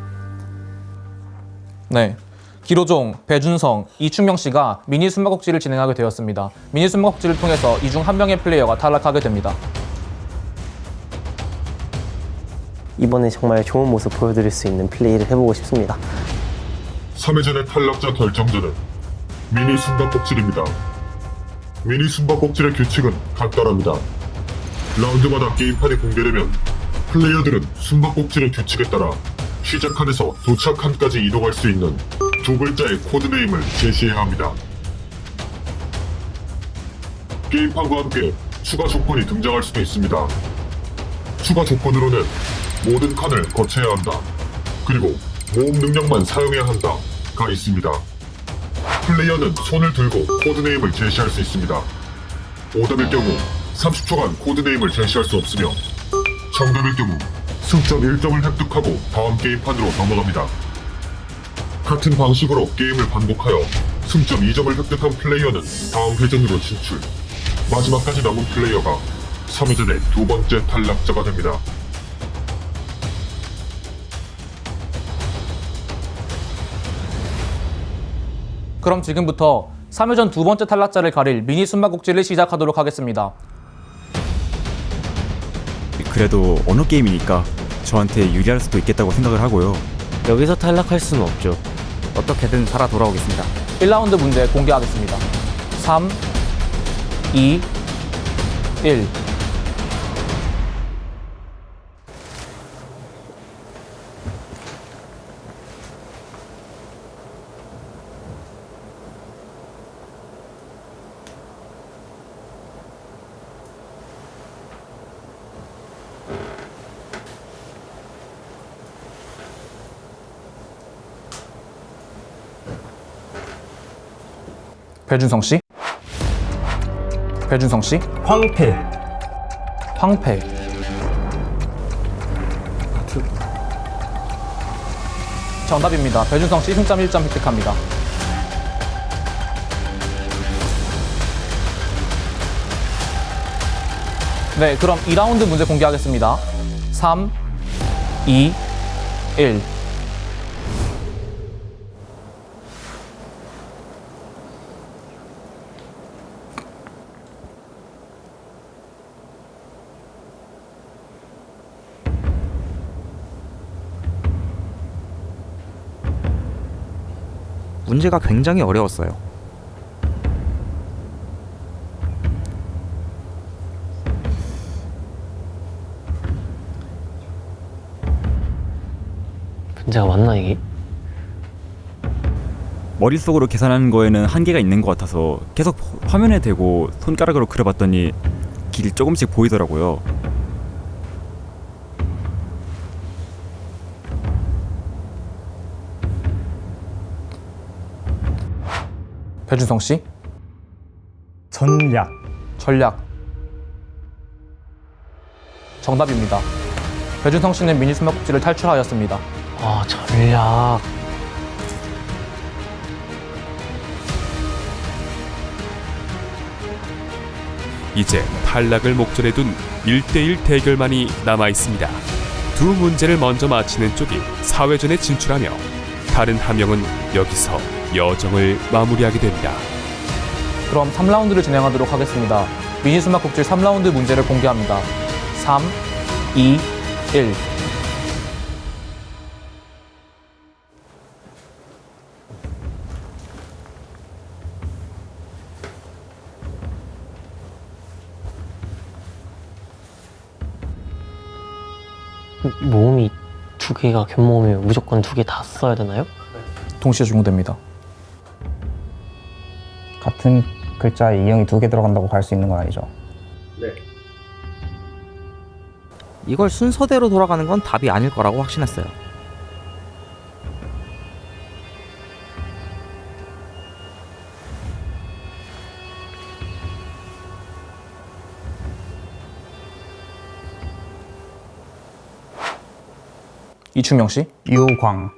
네. 기로종, 배준성, 이충명 씨가 미니 숨바꼭질을 진행하게 되었습니다. 미니 숨바꼭질을 통해서 이 중 한 명의 플레이어가 탈락하게 됩니다. 이번에 정말 좋은 모습 보여드릴 수 있는 플레이를 해보고 싶습니다. 3회전의 탈락자 결정전은 미니 숨바꼭질입니다. 미니 숨바꼭질의 규칙은 간단합니다. 라운드마다 게임판이 공개되면 플레이어들은 숨바꼭질의 규칙에 따라 시작 칸에서 도착 칸까지 이동할 수 있는 두 글자의 코드네임을 제시해야 합니다. 게임판과 함께 추가 조건이 등장할 수도 있습니다. 추가 조건으로는 모든 칸을 거쳐야 한다. 그리고 모험 능력만 사용해야 한다가 있습니다. 플레이어는 손을 들고 코드네임을 제시할 수 있습니다. 오답일 경우 30초간 코드네임을 제시할 수 없으며 정답일 경우 승점 1점을 획득하고 다음 게임판으로 넘어갑니다. 같은 방식으로 게임을 반복하여 승점 2점을 획득한 플레이어는 다음 회전으로 진출. 마지막까지 남은 플레이어가 3회전의 두 번째 탈락자가 됩니다. 그럼 지금부터 3회전 두 번째 탈락자를 가릴 미니 숨바꼭질을 시작하도록 하겠습니다. 그래도 어느 게임이니까 저한테 유리할 수도 있겠다고 생각을 하고요. 여기서 탈락할 수는 없죠. 어떻게든 살아 돌아오겠습니다. 1라운드 문제 공개하겠습니다. 3, 2, 1. 배준성 씨? 배준성 씨? 황폐. 황폐. 정답입니다. 배준성 씨 승점 1점 획득합니다. 네, 그럼 2라운드 문제 공개하겠습니다. 3, 2, 1. 문제가 굉장히 어려웠어요. 문제가 맞나 이게? 머릿속으로 계산하는 거에는 한계가 있는 것 같아서 계속 화면에 대고 손가락으로 그려봤더니 길이 조금씩 보이더라고요. 배준성 씨? 전략. 전략. 정답입니다. 배준성 씨는 미니 숨바꼭질을 탈출하였습니다. 아, 전략. 이제 탈락을 목전에 둔 1대1 대결만이 남아 있습니다. 두 문제를 먼저 맞히는 쪽이 4회전에 진출하며 다른 한 명은 여기서 여정을 마무리하게 됩니다. 그럼 3라운드를 진행하도록 하겠습니다. 미니 숨바꼭질 3라운드 문제를 공개합니다. 3, 2, 1. 모음이 두 개가 견모음이면 무조건 두 개 다 써야 되나요? 동시에 적용됩니다. 같은 글자에 이형이 2개 들어간다고 갈 수 있는 건 아니죠? 네. 이걸 순서대로 돌아가는 건 답이 아닐 거라고 확신했어요. 이충명 씨? 유광.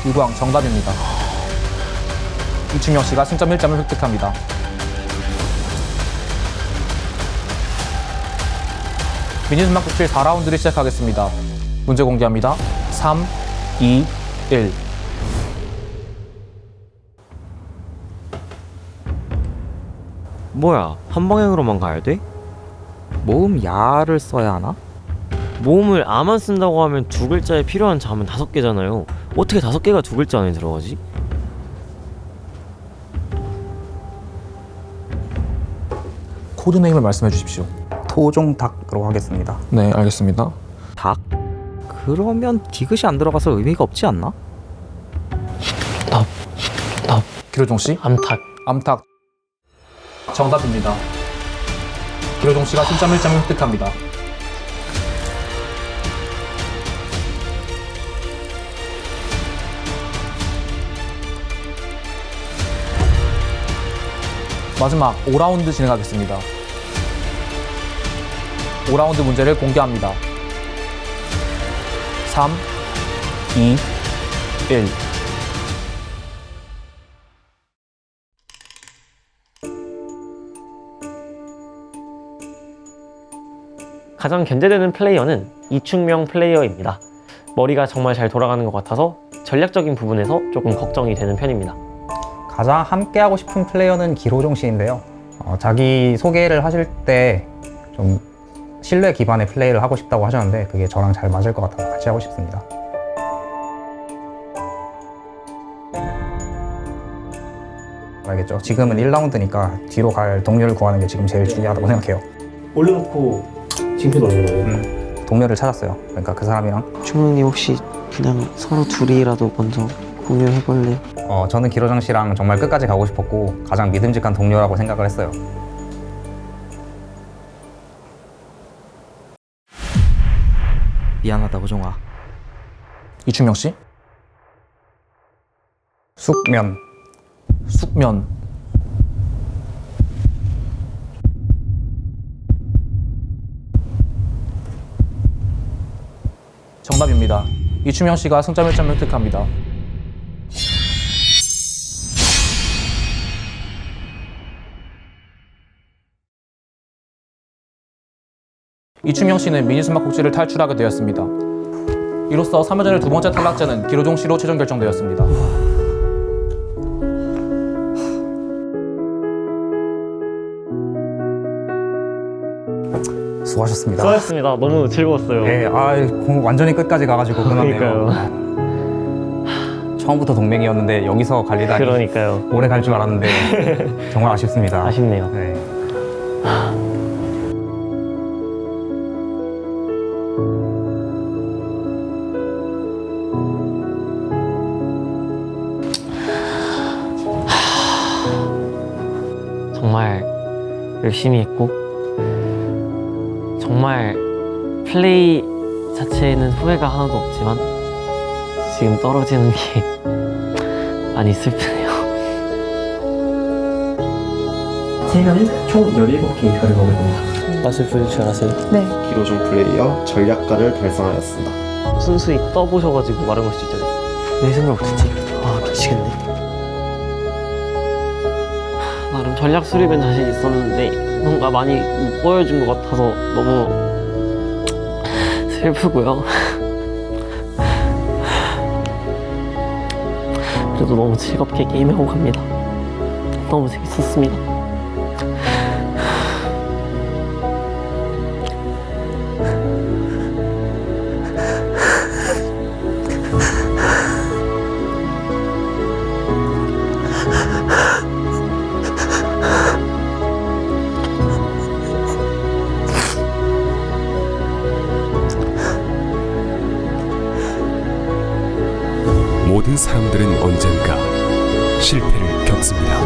유광 정답입니다. 이충명 씨가 승점 1점을 획득합니다. 미니 숨바꼭질 4라운드를 시작하겠습니다. 문제 공개합니다. 3, 2, 1. 뭐야, 한 방향으로만 가야 돼? 모음 야를 써야 하나? 모음을 아만 쓴다고 하면 두 글자에 필요한 자음은 5개잖아요. 어떻게 5개가 두 글자 안에 들어가지? 코드네임을 말씀해 주십시오. 토종닭으로 하겠습니다. 네, 알겠습니다. 닭? 그러면 디귿이 안 들어가서 의미가 없지 않나? 기로종 씨? 암탉. 암탉. 정답입니다. 기로종 씨가 승점 1점을 획득합니다. 마지막 5라운드 진행하겠습니다. 5라운드 문제를 공개합니다. 3, 2, 1. 가장 견제되는 플레이어는 이충명 플레이어입니다. 머리가 정말 잘 돌아가는 것 같아서 전략적인 부분에서 조금 걱정이 되는 편입니다. 가장 함께하고 싶은 플레이어는 기로종 씨인데요. 자기 소개를 하실 때 좀 신뢰 기반의 플레이를 하고 싶다고 하셨는데 그게 저랑 잘 맞을 것 같아서 같이 하고 싶습니다. 알겠죠? 지금은 1라운드니까 뒤로 갈 동료를 구하는 게 지금 제일 중요하다고 생각해요. 올려놓고 징표도 없는 거예요? 동료를 찾았어요. 그러니까 그 사람이랑. 충명님 혹시 그냥 서로 둘이라도 먼저 공유해볼래? 저는 기로정 씨랑 정말 끝까지 가고 싶었고 가장 믿음직한 동료라고 생각을 했어요. 미안하다 호종아. 이충명 씨? 숙면. 숙면. 정답입니다. 이충명 씨가 승점 1점을 획득합니다. 이충명 씨는 미니 숨바꼭질을 탈출하게 되었습니다. 이로써 3회전의 두 번째 탈락자는 기로종 씨로 최종 결정되었습니다. 수고하셨습니다. 수고하셨습니다. 너무 즐거웠어요. 네, 완전히 끝까지 가가지고 끝났네요. 처음부터 동맹이었는데 여기서 갈리다니. 그러니까요. 오래 갈 줄 알았는데 정말 아쉽습니다. 아쉽네요. 네. 열심히 했고 정말 플레이 자체에는 후회가 하나도 없지만 지금 떨어지는 게 많이 슬프네요. 세명이 총 17개의 별을 먹을 겁니다. 맛을 보실 줄 아세요? 네. 기로종 플레이어 전략가를 달성하였습니다. 순수히 떠보셔가지고 말한 걸 수도 있잖아요. 내 생각 못했지. 아 미치겠네. 나름 전략 수립엔 자신 있었는데 뭔가 많이 못 보여준 것 같아서 너무 슬프고요. 그래도 너무 즐겁게 게임하고 갑니다. 너무 재밌었습니다. 모든 사람들은 언젠가 실패를 겪습니다.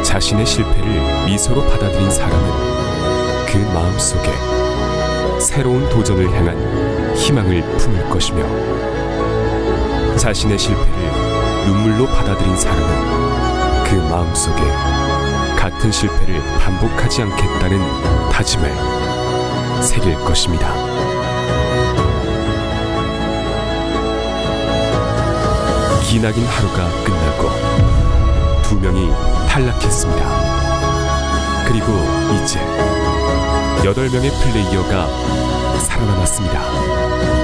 자신의 실패를 미소로 받아들인 사람은 그 마음속에 새로운 도전을 향한 희망을 품을 것이며 자신의 실패를 눈물로 받아들인 사람은 그 마음속에 같은 실패를 반복하지 않겠다는 다짐을 새길 것입니다. 기나긴 하루가 끝나고 2명이 탈락했습니다. 그리고 이제 8명의 플레이어가 살아남았습니다.